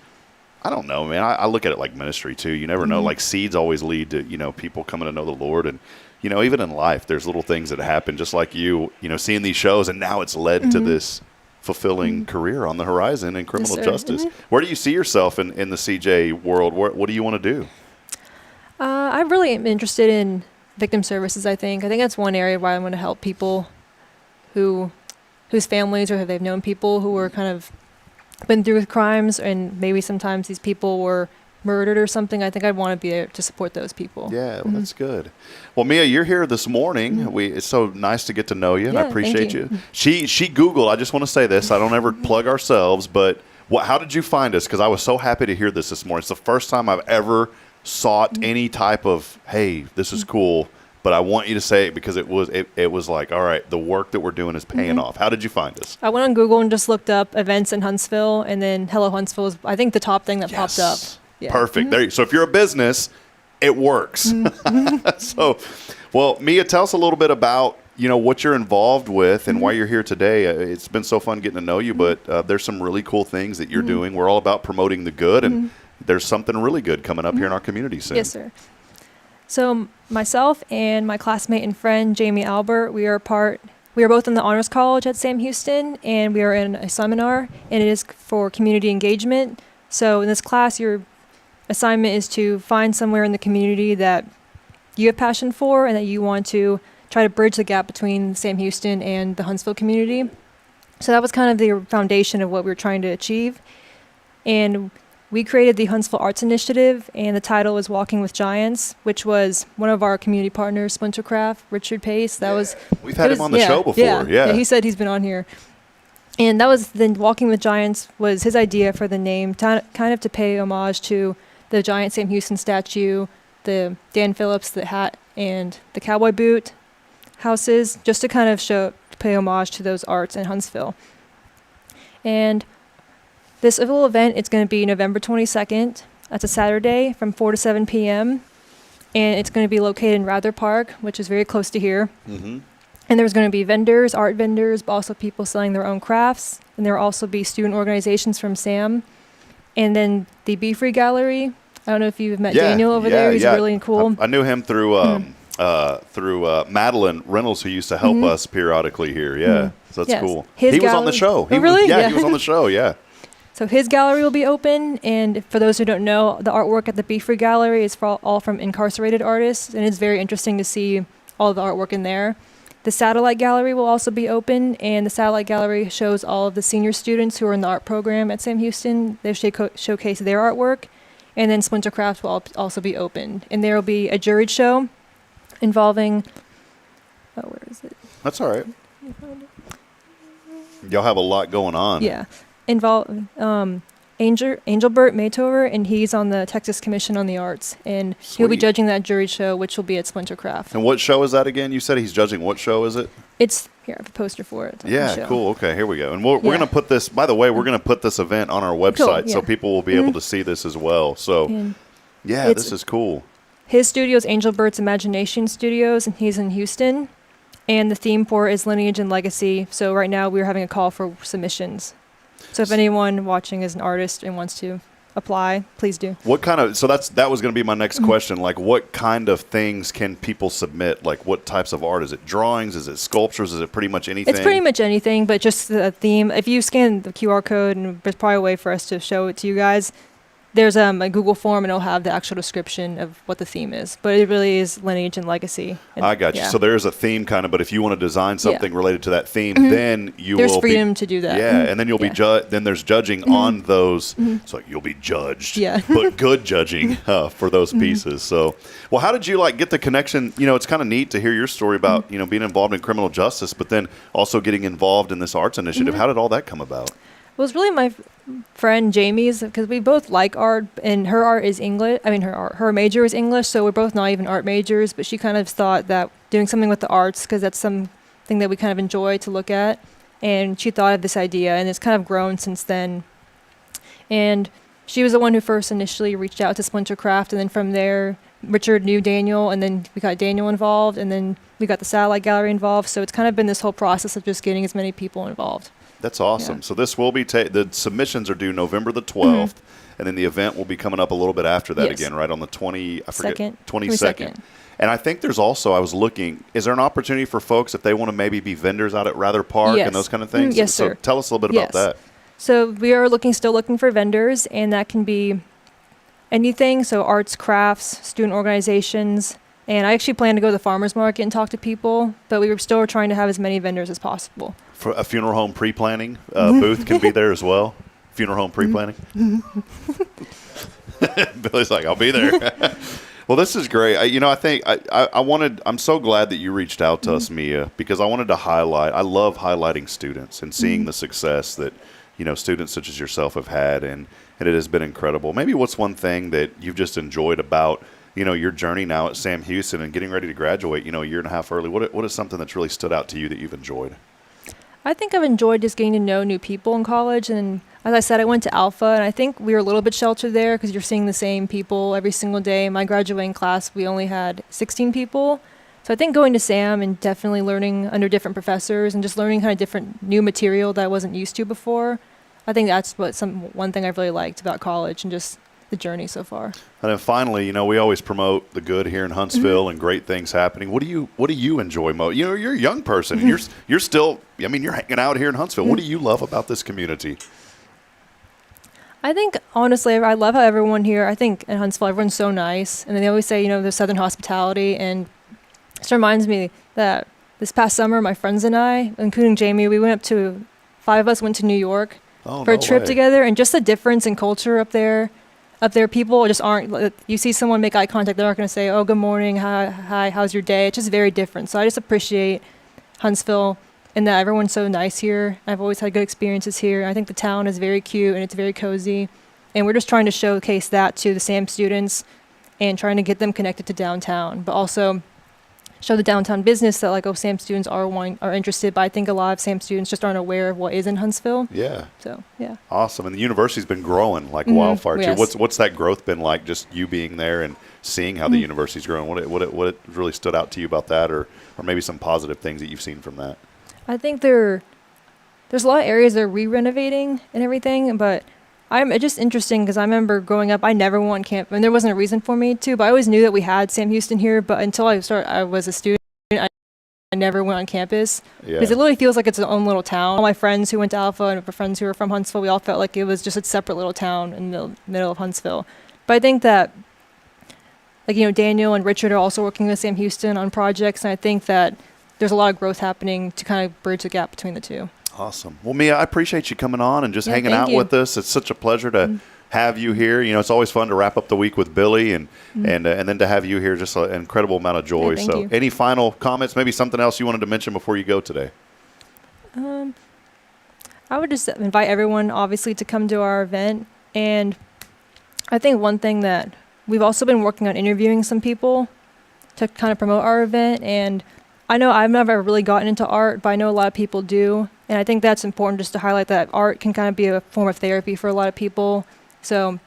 S1: I don't know, man. I look at it like ministry too. You never know. Like seeds always lead to, people coming to know the Lord. And, even in life, there's little things that happen just like seeing these shows. And now it's led to this fulfilling career on the horizon in criminal justice. Where do you see yourself in the CJ world? What do you want to do?
S7: I really am interested in victim services, I think. I think that's one area where I want to help people whose families or they've known people who were kind of been through crimes, and maybe sometimes these people were murdered or something, I think I'd want to be there to support those people.
S1: Yeah, well, that's good. Well, Mia, you're here this morning. It's so nice to get to know you, and I
S7: Yeah,
S1: appreciate
S7: thank you.
S1: She Googled. I just want to say this. I don't ever plug ourselves, but how did you find us? Because I was so happy to hear this morning. It's the first time I've ever sought any type of, hey, this is cool, but I want you to say it because it was like, all right, the work that we're doing is paying off. How did you find us?
S7: I went on Google and just looked up events in Huntsville, and then Hello Huntsville was, I think, the top thing that popped up. Yeah.
S1: Perfect. There. So if you're a business, it works. So, well, Mia, tell us a little bit about what you're involved with and why you're here today. It's been so fun getting to know you, but there's some really cool things that you're doing. We're all about promoting the good, and there's something really good coming up here in our community soon.
S7: Yes, sir. So myself and my classmate and friend Jamie Albert, we are both in the Honors College at Sam Houston, and we are in a seminar, and it is for community engagement. So in this class, your assignment is to find somewhere in the community that you have passion for and that you want to try to bridge the gap between Sam Houston and the Huntsville community. So that was kind of the foundation of what we were trying to achieve. And we created the Huntsville Arts Initiative, and the title was Walking with Giants, which was one of our community partners, Splintercraft, Richard Pace.
S1: We've had him on the show before. Yeah,
S7: he said he's been on here. And that was then Walking with Giants was his idea for the name, kind of to pay homage to the giant Sam Houston statue, the Dan Phillips, the hat, and the cowboy boot houses, just to kind of pay homage to those arts in Huntsville. And this little event, it's going to be November 22nd. That's a Saturday from 4 to 7 p.m. And it's going to be located in Rather Park, which is very close to here. Mm-hmm. And there's going to be vendors, art vendors, but also people selling their own crafts. And there will also be student organizations from SAM. And then the Be Free Gallery. I don't know if you've met Daniel over there. He's really cool.
S1: I knew him through Madeline Reynolds, who used to help us periodically here. Yeah, so that's cool.
S7: He
S1: was on the show.
S7: He really?
S1: He was on the show. Yeah.
S7: So his gallery will be open, and for those who don't know, the artwork at the Be Free Gallery is all from incarcerated artists, and it's very interesting to see all the artwork in there. The Satellite Gallery will also be open, and the Satellite Gallery shows all of the senior students who are in the art program at Sam Houston. They showcase their artwork, and then Splintercraft will also be open. And there will be a juried show involving... Oh, where is it?
S1: That's all right. Y'all have a lot going on.
S7: Yeah. Engelbert Maytover, and he's on the Texas Commission on the Arts, and he'll be judging that jury show, which will be at Splintercraft.
S1: And what show is that again? You said he's judging. What show is it?
S7: It's here. I have a poster for it.
S1: Yeah, cool. Okay, here we go. And we're going to put this. By the way, we're going to put this event on our website, so people will be able to see this as well. So, this is cool. His
S7: studio is Engelbert's Imagination Studios, and he's in Houston. And the theme for it is Lineage and Legacy. So right now we're having a call for submissions. So if anyone watching is an artist and wants to apply, please do.
S1: What kind of, so that was going to be my next question. Like, what kind of things can people submit? Like, what types of art? Is it drawings? Is it sculptures? Is it pretty much anything?
S7: It's pretty much anything, but just the theme. If you scan the QR code, and there's probably a way for us to show it to you guys, there's a Google form, and it'll have the actual description of what the theme is. But it really is lineage and legacy. And,
S1: I got you. So there's a theme kind of, but if you want to design something related to that theme, then
S7: there's freedom to do that.
S1: Yeah, and then you'll be then there's judging on those. So you'll be judged.
S7: Yeah.
S1: But good judging for those pieces. So, well, how did you get the connection? It's kind of neat to hear your story about being involved in criminal justice, but then also getting involved in this arts initiative. How did all that come about?
S7: It was really my friend Jamie's, because we both like art, and her art is English. I mean, her major is English, so we're both not even art majors, but she kind of thought that doing something with the arts, because that's something that we kind of enjoy to look at, and she thought of this idea, and it's kind of grown since then. And she was the one who first initially reached out to Splintercraft, and then from there, Richard knew Daniel, and then we got Daniel involved, and then we got the Satellite Gallery involved, so it's kind of been this whole process of just getting as many people involved.
S1: That's awesome. Yeah. So this will be the submissions are due November the 12th, and then the event will be coming up a little bit after that again, right on the 22nd. And I think there's also, I was looking, is there an opportunity for folks if they want to maybe be vendors out at Rather Park and those kind of things?
S7: Yes,
S1: so
S7: sir.
S1: Tell us a little bit about that.
S7: So we are still looking for vendors, and that can be anything. So arts, crafts, student organizations. And I actually plan to go to the farmer's market and talk to people, but we were still trying to have as many vendors as possible.
S1: For a funeral home pre-planning booth can be there as well? funeral home pre-planning? Billy's like, I'll be there. Well, this is great. I'm so glad that you reached out to us, Mia, because I wanted to highlight. I love highlighting students and seeing the success that students such as yourself have had, and it has been incredible. Maybe what's one thing that you've just enjoyed about your journey now at Sam Houston and getting ready to graduate, a year and a half early? What is something that's really stood out to you that you've enjoyed?
S7: I think I've enjoyed just getting to know new people in college. And as I said, I went to Alpha, and I think we were a little bit sheltered there because you're seeing the same people every single day. My graduating class, we only had 16 people. So I think going to Sam and definitely learning under different professors and just learning kind of different new material that I wasn't used to before, I think that's one thing I've really liked about college and just the journey so far.
S1: And then finally, we always promote the good here in Huntsville and great things happening. What do you enjoy most? You're a young person. And you're still. You're hanging out here in Huntsville. What do you love about this community?
S7: I think honestly, I love how everyone here. I think in Huntsville, everyone's so nice, and then they always say the Southern hospitality, and it just reminds me that this past summer, my friends and I, including Jamie, we went up to 5 of us went to New York for a trip together, and just the difference in culture up there. Up there, people just aren't. You see someone make eye contact, they're not going to say, "Oh, good morning, hi, how's your day?" It's just very different. So I just appreciate Huntsville and that everyone's so nice here. I've always had good experiences here. I think the town is very cute and it's very cozy, and we're just trying to showcase that to the SAM students and trying to get them connected to downtown, but also show the downtown business that SAM students are interested. But I think a lot of SAM students just aren't aware of what is in Huntsville.
S1: Yeah.
S7: So yeah.
S1: Awesome. And the university's been growing like wildfire too.
S7: Yes.
S1: What's that growth been like? Just you being there and seeing how the university's growing. What really stood out to you about that, or maybe some positive things that you've seen from that?
S7: I think there's a lot of areas they're re-renovating and everything, but it's just interesting because I remember growing up, I never went on campus, and there wasn't a reason for me to, but I always knew that we had Sam Houston here, but until I was a student, I never went on campus because it literally feels like it's its own little town. All my friends who went to Alpha and friends who were from Huntsville, we all felt like it was just a separate little town in the middle of Huntsville. But I think that, Daniel and Richard are also working with Sam Houston on projects, and I think that there's a lot of growth happening to kind of bridge the gap between the two.
S1: Awesome. Well, Mia, I appreciate you coming on and just hanging out with us. It's such a pleasure to have you here. It's always fun to wrap up the week with Billy and then to have you here, just an incredible amount of joy.
S7: Thank you.
S1: Any final comments, maybe something else you wanted to mention before you go today?
S7: I would just invite everyone, obviously, to come to our event. And I think one thing that we've also been working on interviewing some people to kind of promote our event. And I know I've never really gotten into art, but I know a lot of people do. And I think that's important just to highlight that art can kind of be a form of therapy for a lot of people. So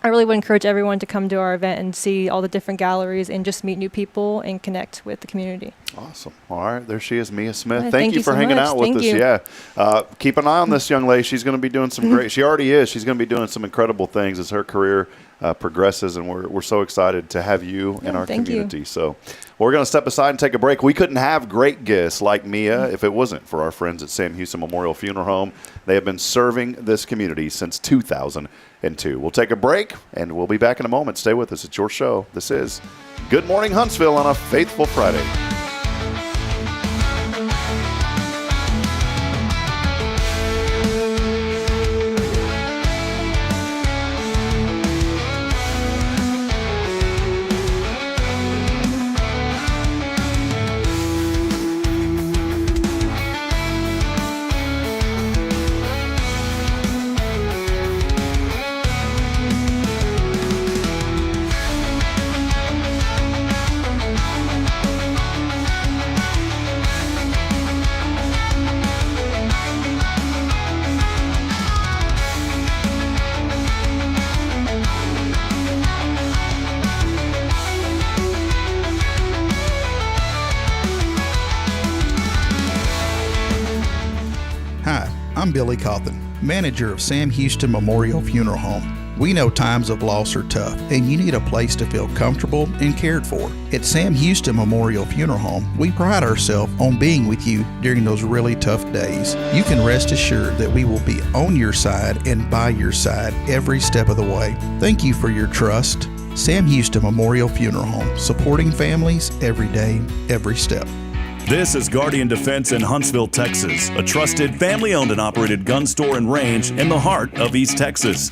S7: I really would encourage everyone to come to our event and see all the different galleries and just meet new people and connect with the community.
S1: Awesome. All right. There she is, Mia Smith.
S7: Right,
S1: thank you for
S7: so
S1: hanging
S7: much.
S1: out with
S7: Thank
S1: us.
S7: you.
S1: Yeah. Keep an eye on this young lady. She's going to be doing some great, she already is. She's going to be doing some incredible things as her career progresses, and we're so excited to have you in our community.
S7: You.
S1: So we're going to step aside and take a break. We couldn't have great guests like Mia if it wasn't for our friends at Sam Houston Memorial Funeral Home. They have been serving this community since 2002. We'll take a break, and we'll be back in a moment. Stay with us. It's your show. This is Good Morning Huntsville on a Faithful Friday.
S2: I'm Billy Cauthen, manager of Sam Houston Memorial Funeral Home. We know times of loss are tough, and you need a place to feel comfortable and cared for. At Sam Houston Memorial Funeral Home, we pride ourselves on being with you during those really tough days. You can rest assured that we will be on your side and by your side every step of the way. Thank you for your trust. Sam Houston Memorial Funeral Home, supporting families every day, every step.
S4: This is Guardian Defense in Huntsville, Texas, a trusted family-owned and operated gun store and range in the heart of East Texas.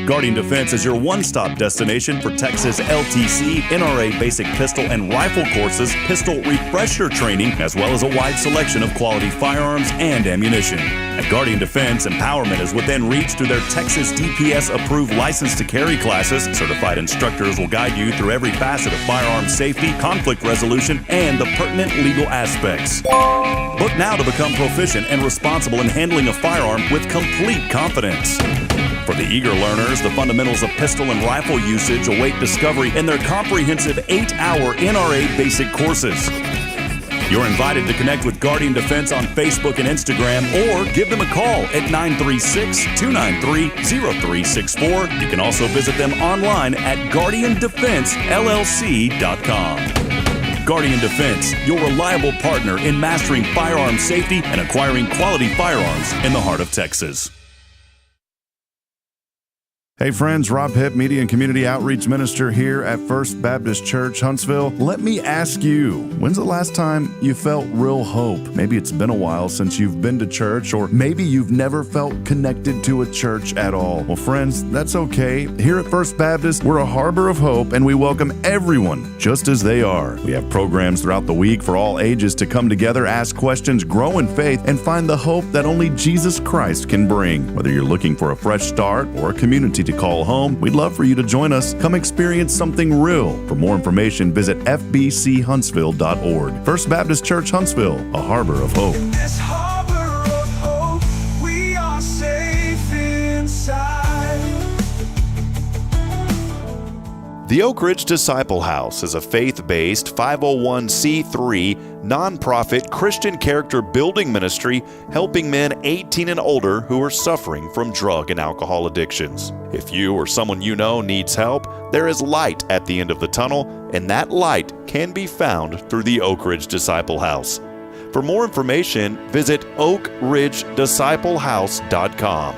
S4: Guardian Defense is your one-stop destination for Texas LTC, NRA basic pistol and rifle courses, pistol refresher training, as well as a wide selection of quality firearms and ammunition. At Guardian Defense, empowerment is within reach through their Texas DPS-approved license to carry classes. Certified instructors will guide you through every facet of firearm safety, conflict resolution, and the pertinent legal aspects. Book now to become proficient and responsible in handling a firearm with complete confidence. For the eager learners, the fundamentals of pistol and rifle usage await discovery in their comprehensive 8-hour NRA basic courses. You're invited to connect with Guardian Defense on Facebook and Instagram, or give them a call at 936-293-0364. You can also visit them online at guardiandefensellc.com. Guardian Defense, your reliable partner in mastering firearm safety and acquiring quality firearms in the heart of Texas.
S9: Hey friends, Rob Hipp, Media and Community Outreach Minister here at First Baptist Church, Huntsville. Let me ask you, when's the last time you felt real hope? Maybe it's been a while since you've been to church, or maybe you've never felt connected to a church at all. Well, friends, that's okay. Here at First Baptist, we're a harbor of hope, and we welcome everyone just as they are. We have programs throughout the week for all ages to come together, ask questions, grow in faith, and find the hope that only Jesus Christ can bring. Whether you're looking for a fresh start or a community to call home, we'd love for you to join us. Come experience something real. For more information, visit fbchuntsville.org. First Baptist Church, Huntsville, a harbor of hope.
S6: In this harbor of hope, we are safe inside.
S1: The Oak Ridge Disciple House is a faith-based 501c3 nonprofit Christian character building ministry helping men 18 and older who are suffering from drug and alcohol addictions. If you or someone you know needs help, there is light at the end of the tunnel, and that light can be found through the Oak Ridge Disciple House. For more information, visit oakridgedisciplehouse.com.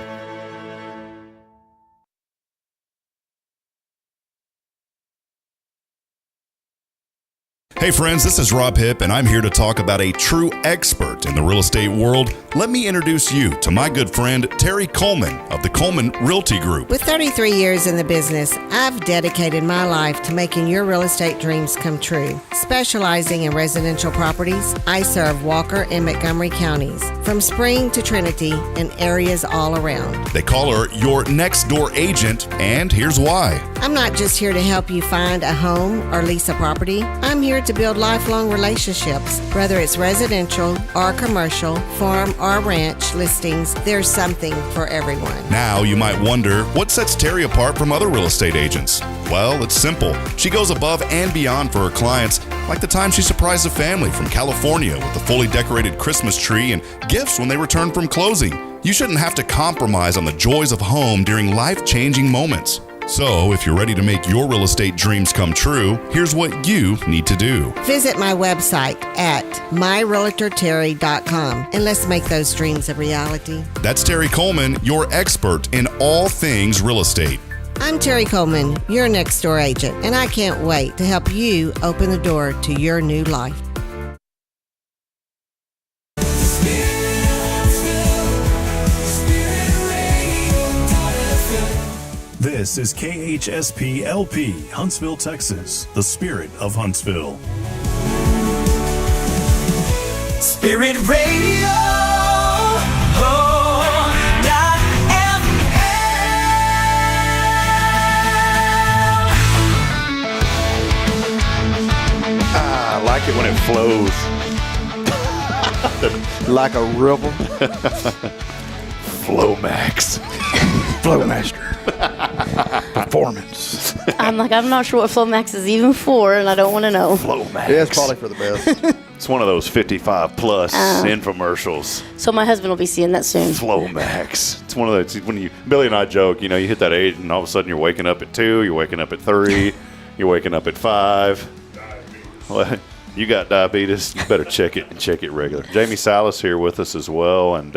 S9: Hey friends, this is Rob Hipp, and I'm here to talk about a true expert in the real estate world. Let me introduce you to my good friend, Terry Coleman of the Coleman Realty Group.
S10: With 33 years in the business, I've dedicated my life to making your real estate dreams come true. Specializing in residential properties, I serve Walker and Montgomery counties, from Spring to Trinity and areas all around.
S9: They call her your next door agent, and here's why.
S10: I'm not just here to help you find a home or lease a property. I'm here to build lifelong relationships. Whether it's residential or commercial, farm or ranch listings, there's something for everyone.
S9: Now you might wonder, what sets Terry apart from other real estate agents? Well, it's simple. She goes above and beyond for her clients, like the time she surprised a family from California with a fully decorated Christmas tree and gifts when they returned from closing. You shouldn't have to compromise on the joys of home during life-changing moments. So, if you're ready to make your real estate dreams come true, here's what you need to do.
S10: Visit my website at myrealtorterry.com and let's make those dreams a reality.
S9: That's Terry Coleman, your expert in all things real estate.
S10: I'm Terry Coleman, your next door agent, and I can't wait to help you open the door to your new life.
S4: This is KHSP LP, Huntsville, Texas, the spirit of Huntsville.
S6: Spirit Radio.
S1: I like it when it flows.
S2: Like a river.
S1: Flomax.
S2: Flowmaster. Performance.
S8: I'm not sure what Flomax is even for, and I don't want to know.
S1: Flomax.
S2: Yeah, it's probably for the best.
S1: It's one of those 55 plus infomercials.
S8: So my husband will be seeing that soon.
S1: Flomax. It's one of those, when Billy and I joke, you hit that age and all of a sudden you're waking up at 2, you're waking up at 3, you're waking up at 5. Well, you got diabetes, you better check it regular. Jamie Salas here with us as well, and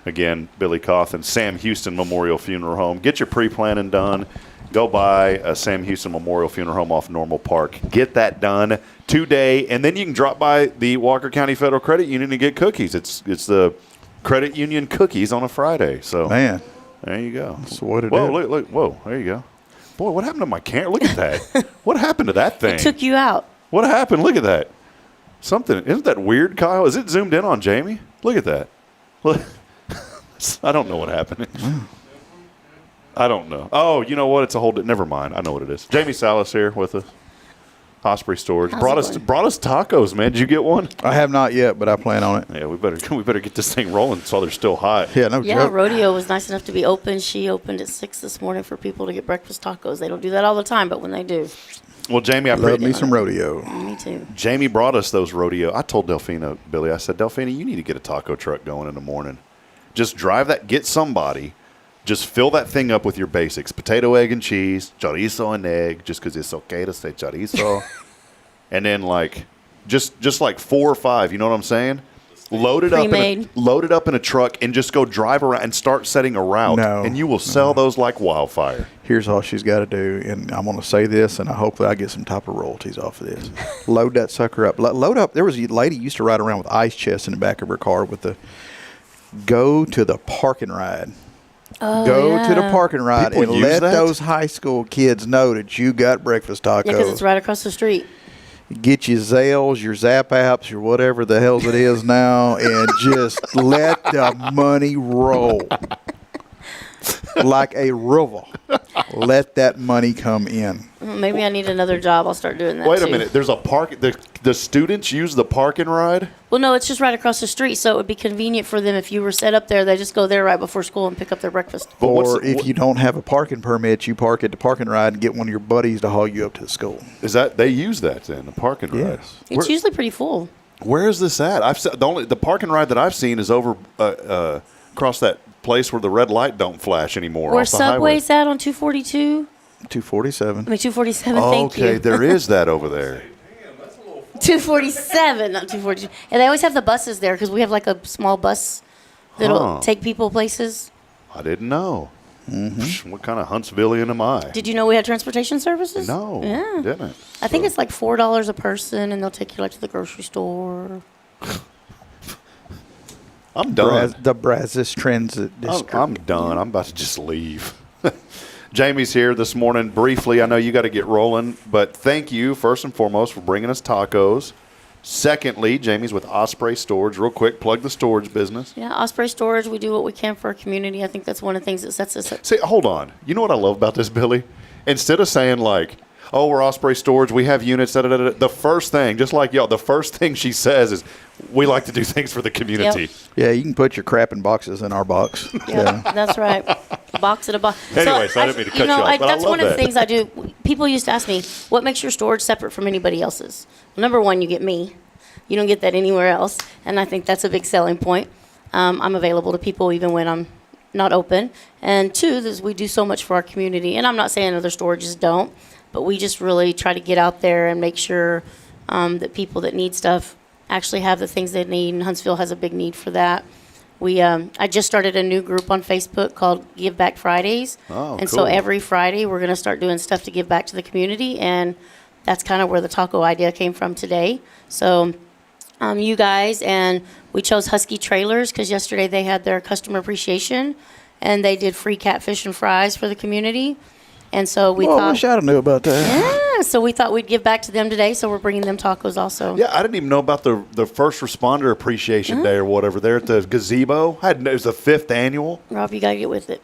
S1: again, Billy Cauthen, Sam Houston Memorial Funeral Home. Get your pre-planning done. go by Sam Houston Memorial Funeral Home off Normal Park. Get that done today, and then you can drop by the Walker County Federal Credit Union and get cookies. It's the credit union cookies on a Friday. So
S2: man,
S1: there you go.
S2: That's what it
S1: whoa,
S2: is.
S1: Look, whoa, there you go. Boy, what happened to my camera? Look at that. What happened to that thing?
S8: It took you out.
S1: What happened? Look at that. Something. Isn't that weird, Kyle? Is it zoomed in on Jamie? Look at that. Look. I don't know what happened. I don't know. Oh, you know what? It's a whole. Never mind. I know what it is. Jamie Salas here with us. Osprey Storage brought us tacos, man. Did you get one?
S2: I have not yet, but I plan on it.
S1: Yeah, we better get this thing rolling so they're still hot.
S2: Yeah, no joke.
S8: Rodeo was nice enough to be open. She opened at 6 this morning for people to get breakfast tacos. They don't do that all the time, but when they do.
S1: Well, Jamie, I
S2: love me some rodeo.
S8: Me too.
S1: Jamie brought us those rodeo. I told Delphina, Billy, I said, Delphina, you need to get a taco truck going in the morning. Just drive that. Get somebody. Just fill that thing up with your basics: potato, egg, and cheese, chorizo and egg, just because it's okay to say chorizo. And then just like 4 or 5, you know what I'm saying? Load it up in a truck and just go drive around and start setting a route.
S2: No,
S1: and you will sell those like wildfire.
S2: Here's all she's got to do, and I'm going to say this, and I hope that I get some type of royalties off of this. Load that sucker up. Load up. There was a lady who used to ride around with ice chests in the back of her car with the go to the park and ride.
S8: Oh,
S2: Go to the park and ride
S1: People
S2: and
S1: use
S2: let
S1: that?
S2: those high school kids know that you got breakfast tacos.
S8: Yeah, because it's right across the street.
S2: Get your Zales, your Zap apps, your whatever the hell it is now, and just let the money roll like a river. Let that money come in.
S8: Maybe I need another job. I'll start doing that.
S1: Wait a minute. There's a park. The students use the park and ride?
S8: Well, no, it's just right across the street, so it would be convenient for them if you were set up there. They just go there right before school and pick up their breakfast.
S2: Or if you don't have a parking permit, you park at the park and ride and get one of your buddies to haul you up to the school.
S1: Is that they use that then, the park and ride?
S2: Yes.
S8: It's usually pretty full.
S1: Where is this at? The park and ride that I've seen is over across that place where the red light don't flash anymore.
S8: Where
S1: off the highway.
S8: Subway's at on 242?
S2: 247.
S8: 247, thank you.
S1: Okay, there is that over there.
S8: 247, not 242. And they always have the buses there because we have like a small bus that'll take people places.
S1: I didn't know. Mm-hmm. What kind of Huntsvillian am I?
S8: Did you know we had transportation services?
S1: No,
S8: yeah.
S1: didn't.
S8: I think it's like $4 a person, and they'll take you like to the grocery store.
S1: I'm done.
S2: The Brazos Transit District.
S1: I'm done. I'm about to just leave. Jamie's here this morning briefly. I know you got to get rolling, but thank you, first and foremost, for bringing us tacos. Secondly, Jamie's with Osprey Storage. Real quick, plug the storage business.
S8: Yeah, Osprey Storage, we do what we can for our community. I think that's one of the things that sets us up.
S1: See, hold on. You know what I love about this, Billy? Instead of saying like, oh, we're Osprey Storage, we have units, da-da-da-da, the first thing, just like y'all, the first thing she says is, we like to do things for the community.
S8: Yep.
S2: Yeah, you can put your crap in boxes in our box.
S8: Yeah, that's right. A box at a box.
S1: Anyway, so I didn't mean to cut you off, but
S8: that's
S1: I love
S8: one of the
S1: that.
S8: things I do. People used to ask me, what makes your storage separate from anybody else's? Well, number one, you get me. You don't get that anywhere else, and I think that's a big selling point. I'm available to people even when I'm not open. And two, is we do so much for our community, and I'm not saying other storages don't, but we just really try to get out there and make sure that people that need stuff actually have the things they need, and Huntsville has a big need for that. I just started a new group on Facebook called Give Back Fridays.
S1: Oh,
S8: and
S1: cool.
S8: so every Friday we're going to start doing stuff to give back to the community, and that's kind of where the taco idea came from today. So you guys, and we chose Husky Trailers because yesterday they had their customer appreciation, and they did free catfish and fries for the community. And so we
S2: I
S8: thought,
S2: wish I'd knew about that.
S8: yeah, so we thought we'd give back to them today, so we're bringing them tacos also.
S1: Yeah, I didn't even know about the First Responder Appreciation Day or whatever there at the gazebo. It was the 5th annual.
S8: Rob, you got to get with it.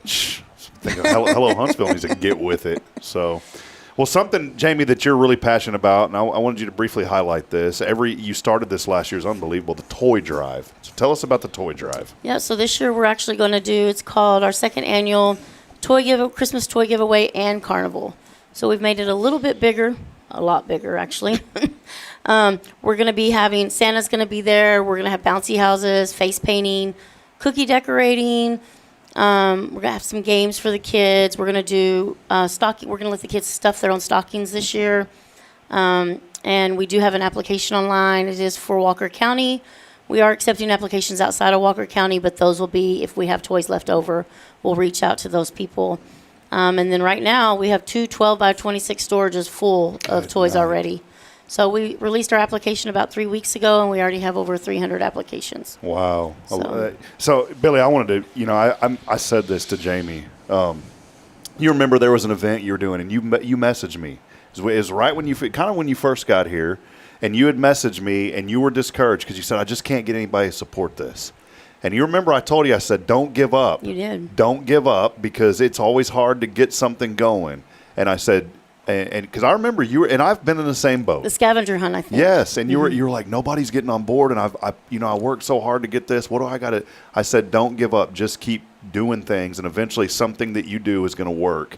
S1: Hello Huntsville needs to get with it. So, well, something, Jamie, that you're really passionate about, and I wanted you to briefly highlight this. You started this last year. It's unbelievable, the toy drive. So tell us about the toy drive.
S8: Yeah, so this year we're actually going to do, it's called our second annual Christmas toy giveaway and carnival. So we've made it a little bit bigger, a lot bigger actually. We're going to be having, Santa's going to be there. We're going to have bouncy houses, face painting, cookie decorating. We're going to have some games for the kids. We're going to do stocking. We're going to let the kids stuff their own stockings this year. And we do have an application online. It is for Walker County. We are accepting applications outside of Walker County, but those will be, if we have toys left over, we'll reach out to those people. And then right now we have 2 12 by 26 storages full of toys already. So we released our application about 3 weeks ago, and we already have over 300 applications.
S1: Wow.
S8: So,
S1: Billy, I wanted to, I said this to Jamie. You remember there was an event you were doing, and you messaged me. It was right when you first got here, and you had messaged me, and you were discouraged because you said, I just can't get anybody to support this. And you remember I told you, I said, don't give up.
S8: You did.
S1: Don't give up, because it's always hard to get something going. And I said, and because I remember you were, and I've been in the same boat.
S8: The scavenger hunt, I think.
S1: Yes, and you were like, nobody's getting on board, and I worked so hard to get this. What do I got to? I said, don't give up. Just keep doing things, and eventually something that you do is going to work.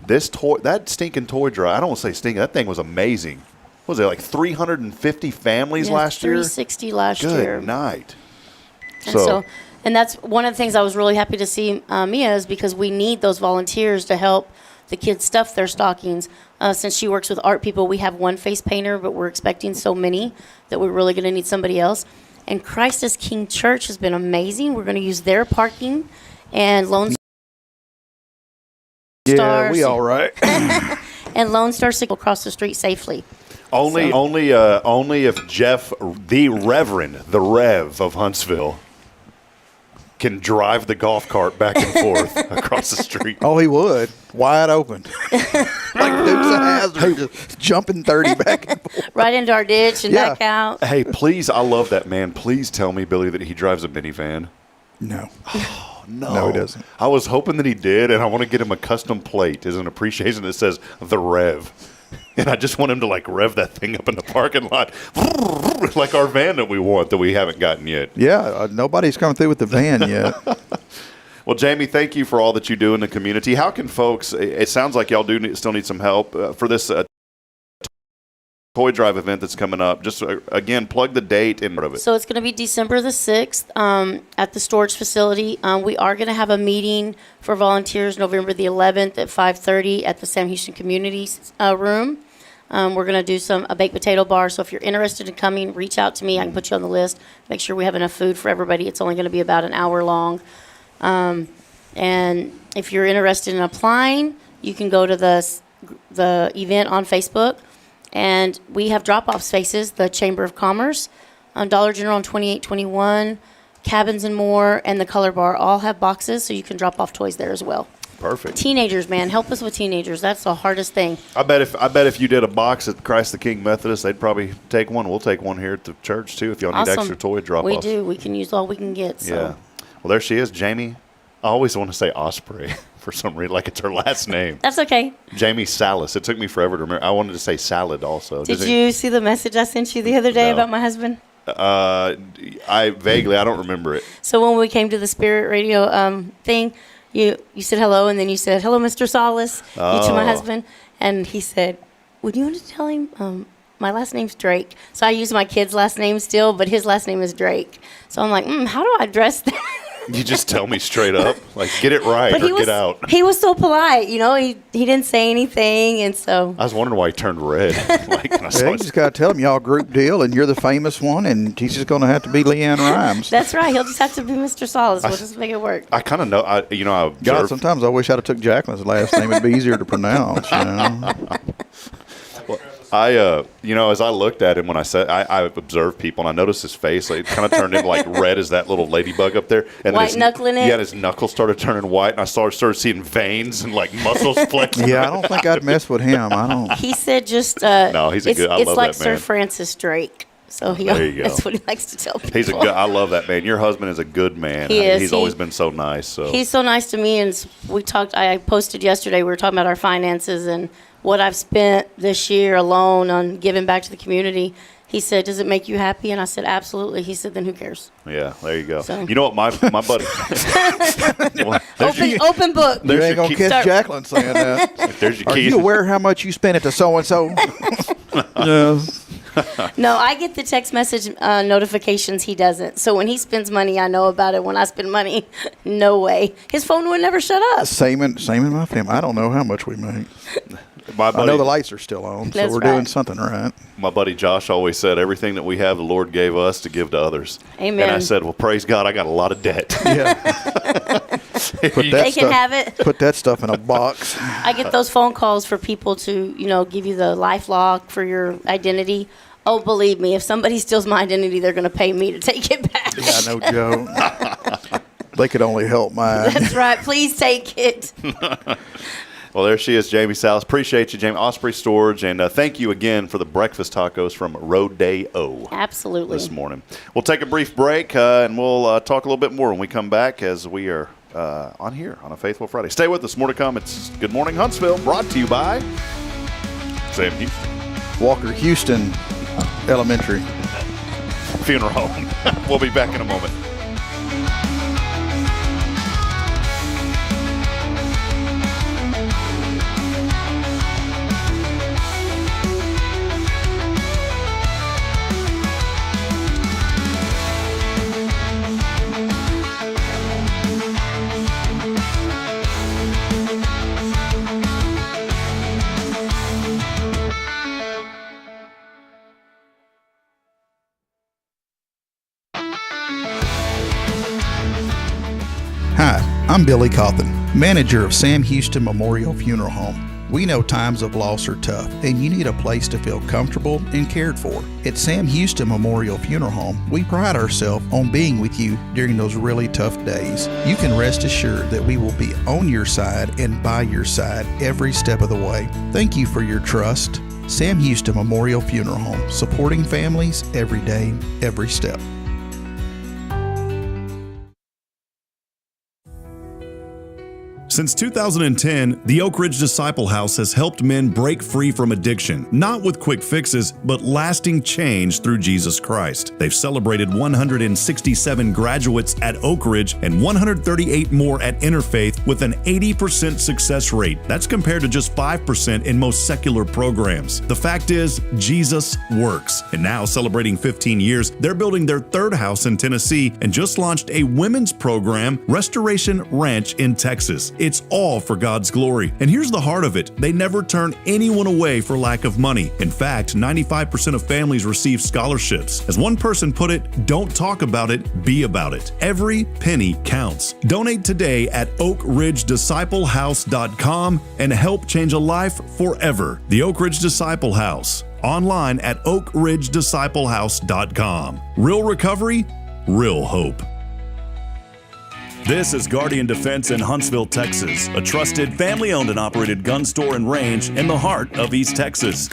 S1: That stinking toy drive. I don't want to say stinking. That thing was amazing. What was it, like 350 families last year?
S8: 360 last year.
S1: Good night.
S8: And that's one of the things I was really happy to see, Mia, is because we need those volunteers to help the kids stuff their stockings. Since she works with art people, we have one face painter, but we're expecting so many that we're really going to need somebody else. And Christ is King Church has been amazing. We're going to use their parking and Lone Star.
S2: Yeah, we all right.
S8: And Lone Star Signal across the street safely.
S1: Only if Jeff, the Rev of Huntsville, can drive the golf cart back and forth across the street.
S2: Oh, he would. Wide open. Like Dukes of Hazzard, just jumping 30 back and forth.
S8: Right into our ditch and back out.
S1: Hey, please, I love that man. Please tell me, Billy, that he drives a minivan.
S2: No.
S1: Oh, no.
S2: No, he doesn't.
S1: I was hoping that he did, and I want to get him a custom plate as an appreciation that says The Rev. And I just want him to, like, rev that thing up in the parking lot, like our van that we haven't gotten yet.
S2: Yeah, nobody's coming through with the van yet.
S1: Well, Jamie, thank you for all that you do in the community. How can folks, it sounds like y'all still need some help for this toy drive event that's coming up. Just, again, plug the date and part of it.
S8: So it's going to be December the 6th at the storage facility. We are going to have a meeting for volunteers November the 11th at 5:30 at the Sam Houston Community Room. We're going to do a baked potato bar. So if you're interested in coming, reach out to me. I can put you on the list. Make sure we have enough food for everybody. It's only going to be about an hour long. And if you're interested in applying, you can go to the event on Facebook. And we have drop-off spaces, the Chamber of Commerce, Dollar General on 2821, Cabins and More, and the Color Bar all have boxes, so you can drop off toys there as well.
S1: Perfect.
S8: Teenagers, man, help us with teenagers. That's the hardest thing.
S1: I bet if you did a box at Christ the King Methodist, they'd probably take one. We'll take one here at the church too if y'all need extra toy drop-offs.
S8: We do. We can use all we can get. So.
S1: Yeah. Well, there she is, Jamie. I always want to say Osprey for some reason, like it's her last name.
S8: That's okay.
S1: Jamie Salas. It took me forever to remember. I wanted to say Salad also.
S8: Did you see the message I sent you the other day about my husband?
S1: I don't remember it.
S8: So when we came to the Spirit Radio thing, you said hello, and then you said, hello, Mr. Salas, you to my husband. And he said, would you want to tell him my last name's Drake? So I use my kid's last name still, but his last name is Drake. So I'm like, how do I address that?
S1: You just tell me straight up, like, get it right
S8: but
S1: or get out.
S8: He was so polite, he didn't say anything, and so.
S1: I was wondering why he turned red.
S2: You just got to tell him y'all group deal, and you're the famous one, and he's just going to have to be Leanne Rhymes.
S8: That's right. He'll just have to be Mr. Solis. We'll just make it work.
S1: I kind of know. I
S2: God, sometimes I wish I'd have took Jacqueline's last name. It'd be easier to pronounce.
S1: Well, as I looked at him when I observed people, and I noticed his face, like, it kind of turned into like red as that little ladybug up there. And
S8: white knuckling it?
S1: Yeah, his knuckles started turning white, and I started seeing veins and like muscles flexing.
S2: Yeah, I don't think I'd mess with him. I don't.
S8: He said just,
S1: no, he's a good, I love that man.
S8: It's like Sir Francis Drake. So
S1: there you go.
S8: That's what he likes to tell people.
S1: He's a good. I love that man. Your husband is a good man.
S8: He is.
S1: He's always been so nice. So
S8: he's so nice to me, and we talked. I posted yesterday. We were talking about our finances and what I've spent this year alone on giving back to the community. He said, "Does it make you happy?" And I said, "Absolutely." He said, "Then who cares?"
S1: Yeah, there you go. So. You know what, my buddy.
S8: Open book.
S2: You ain't gonna catch Jacqueline saying that.
S1: There's your
S2: Are
S1: key.
S2: you aware how much you spent at the so and so? Yes.
S8: No, I get the text message notifications. He doesn't. So when he spends money, I know about it. When I spend money, no way. His phone would never shut up.
S2: Same in my family. I don't know how much we make. I know the lights are still on, so we're doing something right.
S1: My buddy Josh always said, everything that we have, the Lord gave us to give to others.
S8: Amen.
S1: And I said, well, praise God, I got a lot of debt.
S2: Yeah.
S8: They can have it.
S2: Put that stuff in a box.
S8: I get those phone calls for people to, give you the LifeLock for your identity. Oh, believe me, if somebody steals my identity, they're going to pay me to take it back.
S2: Yeah, no joke. They could only help mine.
S8: That's right. Please take it.
S1: Well, there she is, Jamie Salas. Appreciate you, Jamie. Osprey Storage. And thank you again for the breakfast tacos from Rodeo.
S8: Absolutely.
S1: This morning. We'll take a brief break, and we'll talk a little bit more when we come back as we are on here on a Faithful Friday. Stay with us. More to come. It's Good Morning Huntsville, brought to you by Sam Houston.
S2: Walker Houston Elementary
S1: Funeral Home. We'll be back in a moment.
S2: Hi, I'm Billy Cauthen, manager of Sam Houston Memorial Funeral Home. We know times of loss are tough, and you need a place to feel comfortable and cared for. At Sam Houston Memorial Funeral Home, we pride ourselves on being with you during those really tough days. You can rest assured that we will be on your side and by your side every step of the way. Thank you for your trust. Sam Houston Memorial Funeral Home, supporting families every day, every step.
S4: Since 2010, the Oak Ridge Disciple House has helped men break free from addiction, not with quick fixes, but lasting change through Jesus Christ. They've celebrated 167 graduates at Oak Ridge and 138 more at Interfaith with an 80% success rate. That's compared to just 5% in most secular programs. The fact is, Jesus works. And now, celebrating 15 years, they're building their third house in Tennessee and just launched a women's program, Restoration Ranch in Texas. It's all for God's glory. And here's the heart of it. They never turn anyone away for lack of money. In fact, 95% of families receive scholarships. As one person put it, don't talk about it, be about it. Every penny counts. Donate today at oakridgedisciplehouse.com and help change a life forever. The Oak Ridge Disciple House. Online at oakridgedisciplehouse.com. Real recovery, real hope. This is Guardian Defense in Huntsville, Texas, a trusted family-owned and operated gun store and range in the heart of East Texas.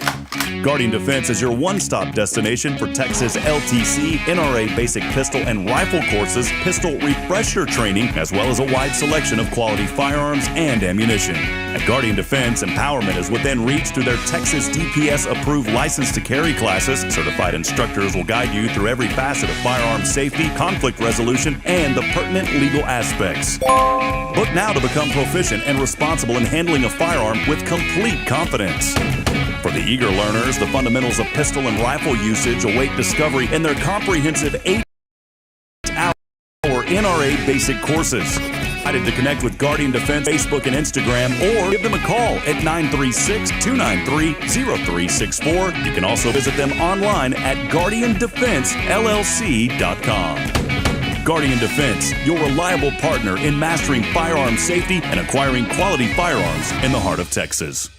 S4: Guardian Defense is your one-stop destination for Texas LTC, NRA basic pistol and rifle courses, pistol refresher training, as well as a wide selection of quality firearms and ammunition. At Guardian Defense, empowerment is within reach through their Texas DPS-approved license to carry classes. Certified instructors will guide you through every facet of firearm safety, conflict resolution, and the pertinent legal aspects. Book now to become proficient and responsible in handling a firearm with complete confidence. For the eager learners, the fundamentals of pistol and rifle usage await discovery in their comprehensive 8-hour NRA basic courses. Excited to connect with Guardian Defense Facebook and Instagram, or give them a call at 936-293-0364. You can also visit them online at guardiandefensellc.com. Guardian Defense, your reliable partner in mastering firearm safety and acquiring quality firearms in the heart of Texas.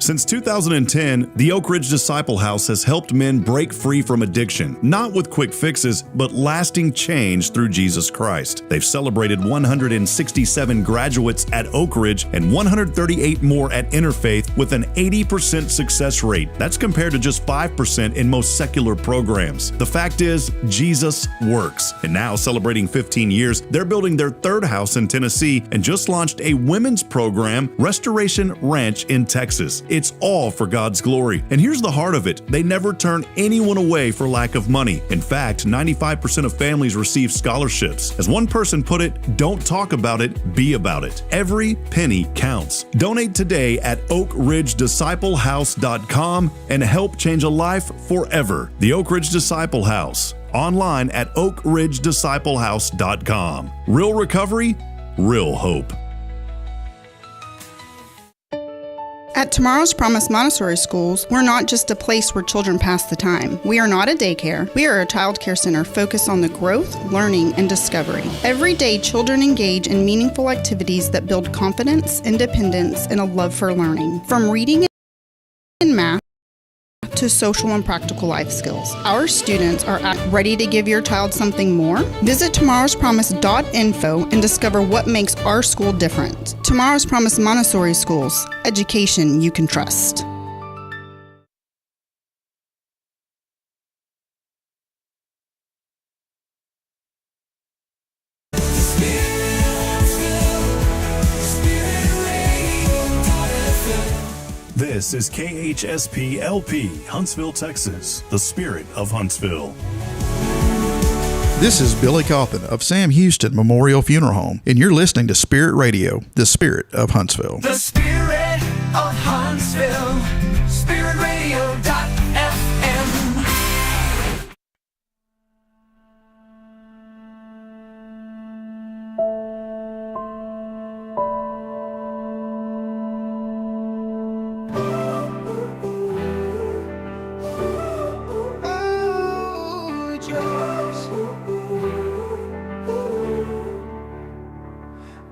S4: Since 2010, the Oak Ridge Disciple House has helped men break free from addiction, not with quick fixes, but lasting change through Jesus Christ. They've celebrated 167 graduates at Oak Ridge and 138 more at Interfaith with an 80% success rate. That's compared to just 5% in most secular programs. The fact is, Jesus works. And now, celebrating 15 years, they're building their third house in Tennessee and just launched a women's program, Restoration Ranch in Texas. It's all for God's glory. And here's the heart of it. They never turn anyone away for lack of money. In fact, 95% of families receive scholarships. As one person put it, don't talk about it, be about it. Every penny counts. Donate today at oakridgedisciplehouse.com and help change a life forever. The Oak Ridge Disciple House. Online at oakridgedisciplehouse.com. Real recovery, real hope.
S5: At Tomorrow's Promise Montessori Schools, we're not just a place where children pass the time. We are not a daycare. We are a child care center focused on the growth, learning, and discovery. Every day, children engage in meaningful activities that build confidence, independence, and a love for learning. From reading and math to social and practical life skills. Our students are ready to give your child something more. Visit tomorrowspromise.info and discover what makes our school different. Tomorrow's Promise Montessori Schools, education you can trust.
S4: This is KHSP LP, Huntsville, Texas, the spirit of Huntsville.
S2: This is Billy Cauthen of Sam Houston Memorial Funeral Home, and you're listening to Spirit Radio, the spirit of Huntsville.
S6: The spirit of Huntsville. SpiritRadio.fm.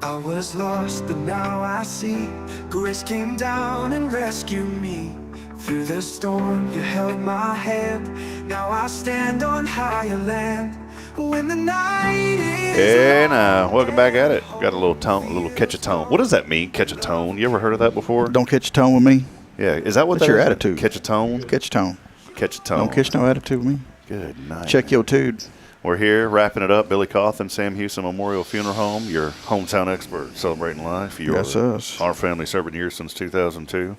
S6: I was lost, but now I see. Grace came down and rescued me. Through the storm, you held my hand. Now I stand on higher land. When the night is
S1: And welcome back at it. Got a little tone, a little catch a tone. What does that mean, catch a tone? You ever heard of that before?
S2: Don't catch a tone with me.
S1: Yeah, is that what
S2: That's
S1: that
S2: your
S1: is?
S2: attitude.
S1: Catch a tone?
S2: Catch a tone.
S1: Catch a tone.
S2: Don't catch no attitude with me.
S1: Good night.
S2: Check your tude.
S1: We're here wrapping it up. Billy Cauthen, Sam Houston Memorial Funeral Home, your hometown expert celebrating life.
S2: That's us.
S1: Our family serving years since 2002.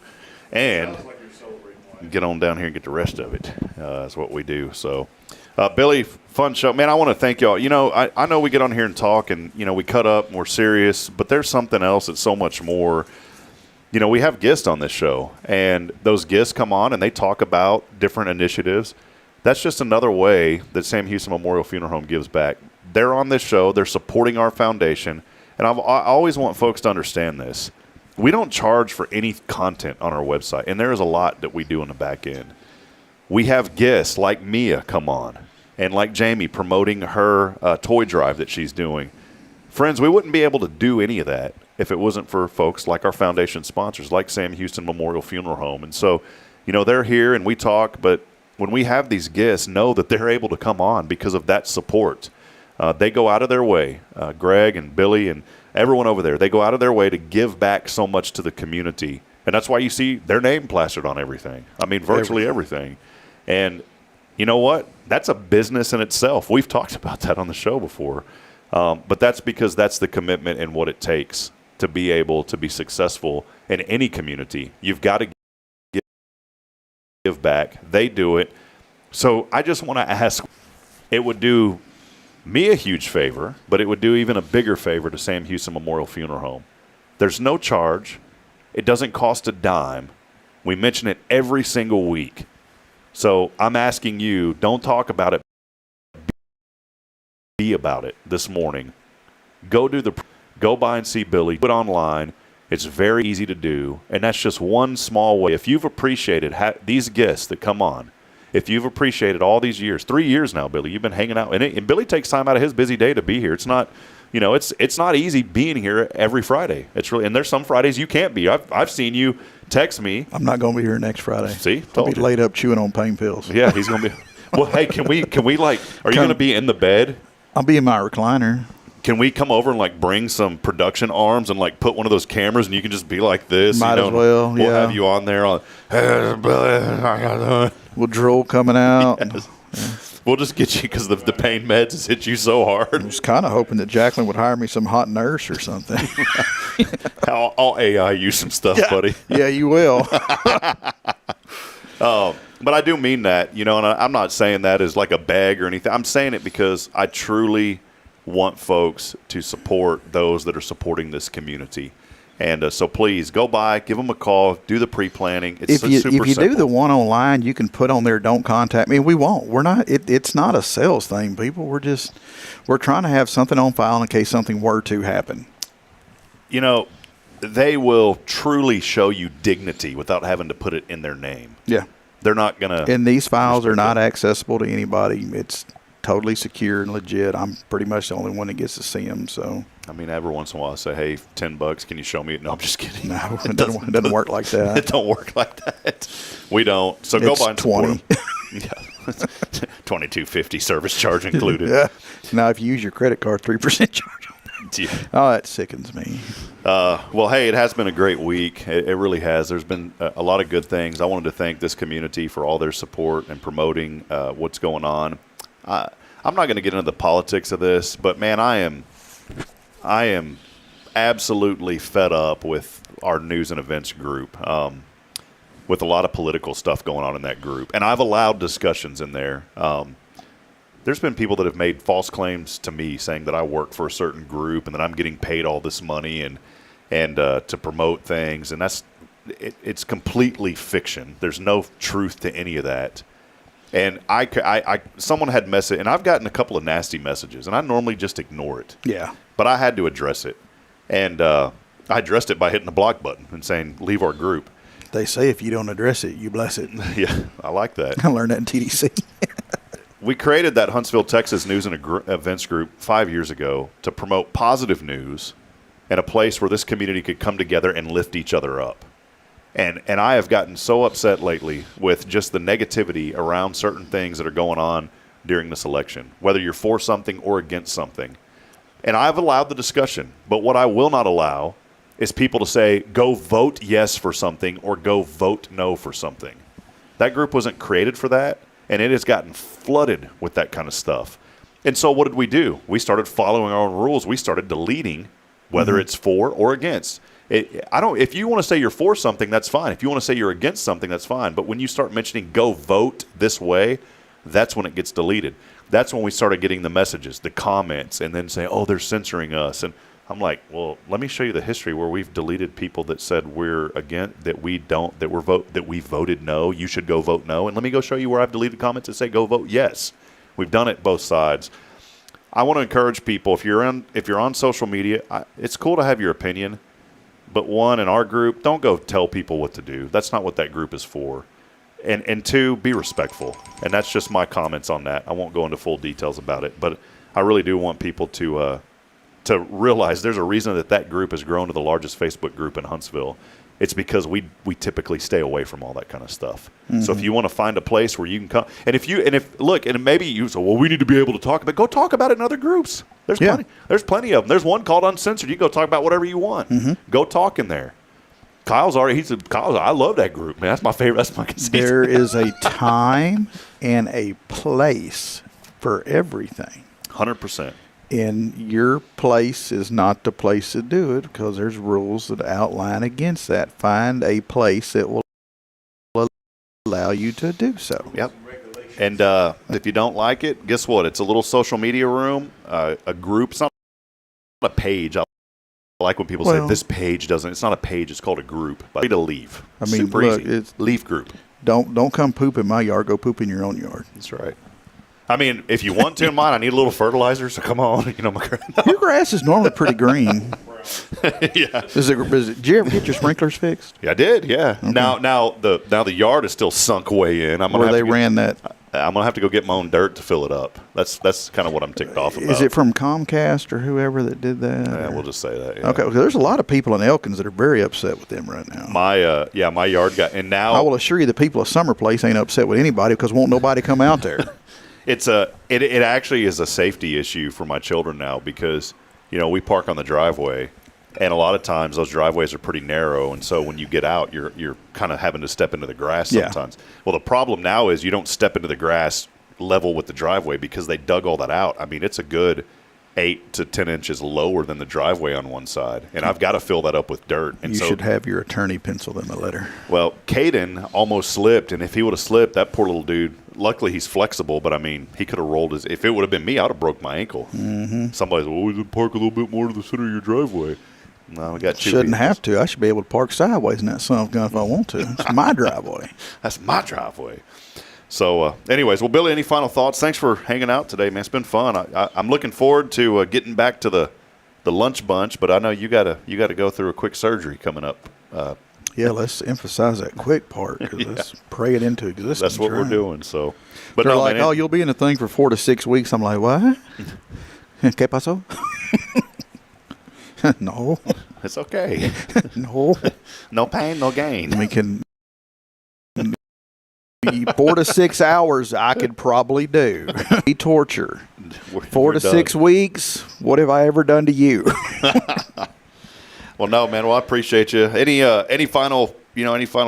S1: And get on down here and get the rest of it. That's what we do. So, Billy, fun show. Man, I want to thank y'all. You know, I know we get on here and talk and, you know, we cut up and we're serious, but there's something else that's so much more. You know, we have guests on this show, and those guests come on and they talk about different initiatives. That's just another way that Sam Houston Memorial Funeral Home gives back. They're on this show. They're supporting our foundation. And I always want folks to understand this. We don't charge for any content on our website, and there is a lot that we do on the back end. We have guests like Mia come on, and like Jamie promoting her toy drive that she's doing. Friends, we wouldn't be able to do any of that if it wasn't for folks like our foundation sponsors, like Sam Houston Memorial Funeral Home. And so, you know, they're here and we talk, but when we have these guests, know that they're able to come on because of that support. They go out of their way, Greg and Billy and everyone over there, they go out of their way to give back so much to the community. And that's why you see their name plastered on everything. I mean, virtually everything. And you know what? That's a business in itself. We've talked about that on the show before. But that's because that's the commitment and what it takes to be able to be successful in any community. You've got to give back. They do it. So I just want to ask, it would do me a huge favor, but it would do even a bigger favor to Sam Houston Memorial Funeral Home. There's no charge. It doesn't cost a dime. We mention it every single week. So I'm asking you, don't talk about it. Be about it this morning. Go by and see Billy. Put it online. It's very easy to do, and that's just one small way. If you've appreciated these guests that come on, if you've appreciated all these years, 3 years now, Billy, you've been hanging out, and Billy takes time out of his busy day to be here. It's not, you know, it's not easy being here every Friday. It's really, and there's some Fridays you can't be. I've seen you text me.
S2: I'm not going to be here next Friday.
S1: See,
S2: I'll be laid up chewing on pain pills.
S1: Yeah, he's going to be. Well, hey, can we like? Are you going to be in the bed?
S2: I'll be in my recliner.
S1: Can we come over and like bring some production arms and like put one of those cameras and you can just be like this?
S2: Might as well.
S1: We'll have you on there on.
S2: With drool coming out.
S1: Yes. Yeah. We'll just get you because the pain meds has hit you so hard.
S2: I was kind of hoping that Jacqueline would hire me some hot nurse or something.
S1: I'll AI you some stuff, buddy.
S2: Yeah, you will.
S1: But I do mean that, you know, and I'm not saying that as like a bag or anything. I'm saying it because I truly want folks to support those that are supporting this community. And so please go by, give them a call, do the pre-planning. It's
S2: if you
S1: simple.
S2: do the one online, you can put on there, don't contact me. We won't. We're not. It's not a sales thing, people. We're trying to have something on file in case something were to happen.
S1: You know, they will truly show you dignity without having to put it in their name.
S2: Yeah.
S1: They're not going to.
S2: And these files are not accessible to anybody. It's totally secure and legit. I'm pretty much the only one that gets to see them. So,
S1: I mean, every once in a while I say, hey, $10, can you show me it? No, I'm just kidding.
S2: No, it doesn't work like that.
S1: It don't work like that. We don't. So go by and support
S2: 20.
S1: them. Yeah. $22.50 service charge included.
S2: Yeah. Now, if you use your credit card, 3% charge.
S1: Yeah.
S2: Oh, that sickens me.
S1: Well, hey, it has been a great week. It really has. There's been a lot of good things. I wanted to thank this community for all their support and promoting what's going on. I'm not going to get into the politics of this, but man, I am absolutely fed up with our news and events group, with a lot of political stuff going on in that group. And I've allowed discussions in there. There's been people that have made false claims to me saying that I work for a certain group and that I'm getting paid all this money and to promote things. And it's completely fiction. There's no truth to any of that. And someone had messaged, and I've gotten a couple of nasty messages, and I normally just ignore it.
S2: Yeah.
S1: But I had to address it. And I addressed it by hitting the block button and saying, leave our group.
S2: They say if you don't address it, you bless it.
S1: Yeah, I like that.
S2: I learned that in TDC.
S1: We created that Huntsville, Texas news and events group 5 years ago to promote positive news and a place where this community could come together and lift each other up. And I have gotten so upset lately with just the negativity around certain things that are going on during this election, whether you're for something or against something. And I've allowed the discussion, but what I will not allow is people to say, go vote yes for something or go vote no for something. That group wasn't created for that, and it has gotten flooded with that kind of stuff. And so what did we do? We started following our own rules. We started deleting whether it's for or against. If you want to say you're for something, that's fine. If you want to say you're against something, that's fine. But when you start mentioning go vote this way, that's when it gets deleted. That's when we started getting the messages, the comments, and then saying, oh, they're censoring us. And I'm like, well, let me show you the history where we've deleted people that said we're against, that we voted no. You should go vote no. And let me go show you where I've deleted comments that say go vote yes. We've done it both sides. I want to encourage people, if you're on social media, it's cool to have your opinion. But one, in our group, don't go tell people what to do. That's not what that group is for. And two, be respectful. And that's just my comments on that. I won't go into full details about it. But I really do want people to realize there's a reason that group has grown to the largest Facebook group in Huntsville. It's because we typically stay away from all that kind of stuff. Mm-hmm. So if you want to find a place where you can come, and maybe you say, well, we need to be able to talk about it. Go talk about it in other groups. There's plenty of them. There's one called Uncensored. You go talk about whatever you want. Mm-hmm. Go talk in there. Kyle's, I love that group, man. That's my favorite. That's my consistency.
S2: There is a time and a place for everything.
S1: 100%.
S2: And your place is not the place to do it because there's rules that outline against that. Find a place that will allow you to do so.
S1: Yep. And if you don't like it, guess what? It's a little social media room, a group. It's not a page. I like when people say this page doesn't. It's not a page. It's called a group. But to leave.
S2: I mean,
S1: super
S2: look,
S1: easy. Leave group.
S2: Don't come poop in my yard. Go poop in your own yard.
S1: That's right. I mean, if you want to in mine, I need a little fertilizer, so come on.
S2: Your grass is normally pretty green.
S1: Yeah.
S2: Did you ever get your sprinklers fixed?
S1: Yeah, I did. Yeah. Okay. Now the yard is still sunk way in. I'm gonna have to go get my own dirt to fill it up. That's kind of what I'm ticked off about.
S2: Is it from Comcast or whoever that did that?
S1: Yeah, we'll just say that. Yeah.
S2: Okay. Well, there's a lot of people in Elkins that are very upset with them right now.
S1: My yard got, and now
S2: I will assure you the people of Summer Place ain't upset with anybody because won't nobody come out there.
S1: It actually is a safety issue for my children now because, we park on the driveway, and a lot of times those driveways are pretty narrow, and so when you get out, you're kind of having to step into the grass sometimes. Yeah. Well, the problem now is you don't step into the grass level with the driveway because they dug all that out. I mean, it's a good 8 to 10 inches lower than the driveway on one side, and I've got to fill that up with dirt. And
S2: you should have your attorney pencil them a letter.
S1: Well, Cauthen almost slipped, and if he would have slipped, that poor little dude, luckily he's flexible, but I mean, he could have rolled his, if it would have been me, I would have broke my ankle. Mm-hmm. Somebody's, we should park a little bit more to the center of your driveway. No, we got two.
S2: Shouldn't have to. I should be able to park sideways in that son of a gun if I want to. It's my driveway.
S1: That's my driveway. So, anyways, well, Billy, any final thoughts? Thanks for hanging out today, man. It's been fun. I'm looking forward to getting back to the the lunch bunch, but I know you gotta go through a quick surgery coming up.
S2: Yeah, let's emphasize that quick part because let's pray it into existence.
S1: That's what we're doing. So, but
S2: they're
S1: no,
S2: like,
S1: man,
S2: "Oh, you'll be in the thing for 4 to 6 weeks." I'm like, "What? ¿Qué pasó?" No,
S1: it's okay.
S2: No,
S1: No pain, no gain.
S2: we can. 4 to 6 hours, I could probably do. Be torture. 4 to 6 weeks. What have I ever done to you?
S1: Well, no, man. Well, I appreciate you. Any final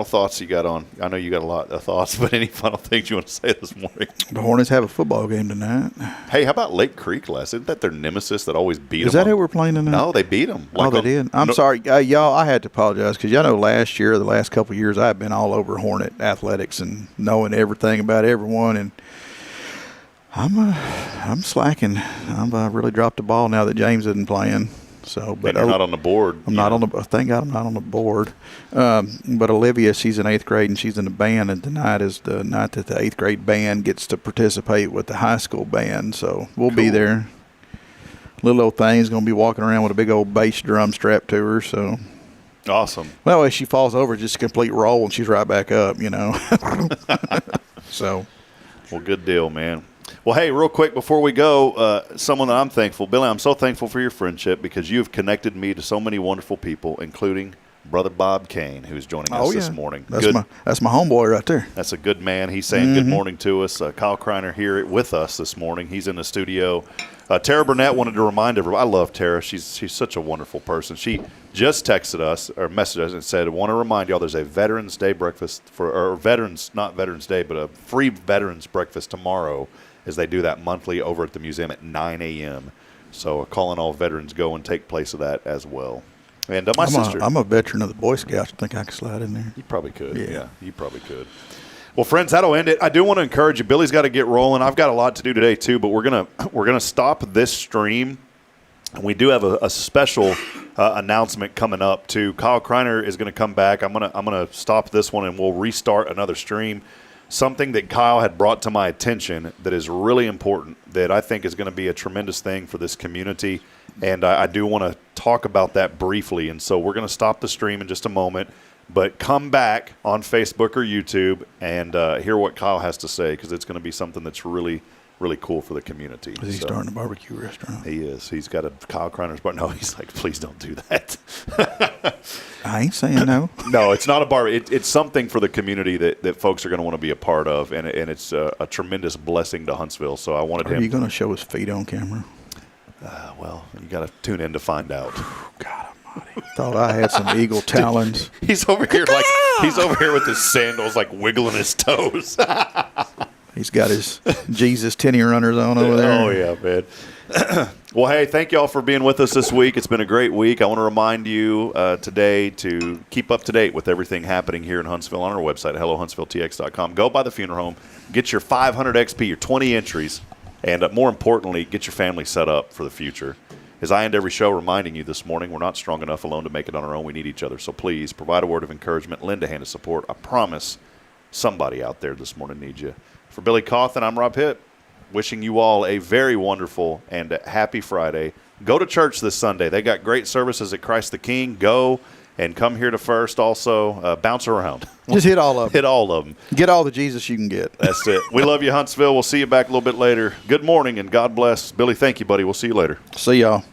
S1: thoughts you got on? I know you got a lot of thoughts, but any final things you want to say this morning?
S2: The Hornets have a football game tonight.
S1: Hey, how about Lake Creek last? Isn't that their nemesis that always beat them?
S2: Is that who we're playing tonight?
S1: No, they beat them.
S2: Oh, they did? I'm sorry. Y'all, I had to apologize because y'all know last year, the last couple of years, I've been all over Hornet athletics and knowing everything about everyone, and I'm slacking. I've really dropped the ball now that James isn't playing. So, but
S1: you're not on the board.
S2: I'm not on the. Thank God I'm not on the board. But Olivia, she's in 8th grade and she's in the band, and tonight is the night that the 8th grade band gets to participate with the high school band. So we'll be there. Little old thing's gonna be walking around with a big old bass drum strapped to her. So
S1: awesome.
S2: Well, if she falls over, it's just a complete roll, and she's right back up. So,
S1: well, good deal, man. Well, hey, real quick before we go, someone that I'm thankful, Billy, I'm so thankful for your friendship because you have connected me to so many wonderful people, including Brother Bob Kane, who's joining us this morning.
S2: That's my homeboy right there.
S1: That's a good man. He's saying good morning to us. Kyle Kreiner here with us this morning. He's in the studio. Tara Burnett wanted to remind everybody. I love Tara. She's such a wonderful person. She just texted us or messaged us and said, I want to remind y'all there's a Veterans Day breakfast not Veterans Day, but a free Veterans breakfast tomorrow as they do that monthly over at the museum at 9 a.m. So calling all veterans go and take place of that as well. And my sister.
S2: I'm a veteran of the Boy Scouts. I think I could slide in there.
S1: You probably could. Yeah, you probably could. Well, friends, that'll end it. I do want to encourage you. Billy's got to get rolling. I've got a lot to do today too, but we're gonna stop this stream. And we do have a special announcement coming up too. Kyle Kreiner is going to come back. I'm gonna stop this one and we'll restart another stream. Something that Kyle had brought to my attention that is really important that I think is going to be a tremendous thing for this community. And I do want to talk about that briefly. And so we're going to stop the stream in just a moment. But come back on Facebook or YouTube and hear what Kyle has to say because it's going to be something that's really, really cool for the community.
S2: Is he starting a barbecue restaurant?
S1: He is. He's got a Kyle Kreiner's bar. No, he's like, please don't do that.
S2: I ain't saying no.
S1: No, it's not a bar. It's something for the community that folks are going to want to be a part of, and it's a tremendous blessing to Huntsville. So I wanted him.
S2: Are you going to show his feet on camera?
S1: Well, you got to tune in to find out.
S2: God almighty. Thought I had some eagle talons.
S1: He's over here with his sandals, like wiggling his toes.
S2: He's got his Jesus tinny runners on over there.
S1: Oh, yeah, man. Well, hey, thank you all for being with us this week. It's been a great week. I want to remind you today to keep up to date with everything happening here in Huntsville on our website, hellohuntsvilletx.com. Go by the funeral home. Get your 500 XP, your 20 entries, and more importantly, get your family set up for the future. As I end every show reminding you this morning, we're not strong enough alone to make it on our own. We need each other. So please provide a word of encouragement, lend a hand of support. I promise somebody out there this morning needs you. For Billy Cauthen, I'm Rob Hitt, wishing you all a very wonderful and happy Friday. Go to church this Sunday. They got great services at Christ the King. Go and come here to First also. Bounce around.
S2: Just hit all of them.
S1: Hit all of them.
S2: Get all the Jesus you can get.
S1: That's it. We love you, Huntsville. We'll see you back a little bit later. Good morning and God bless. Billy, thank you, buddy. We'll see you later.
S2: See y'all.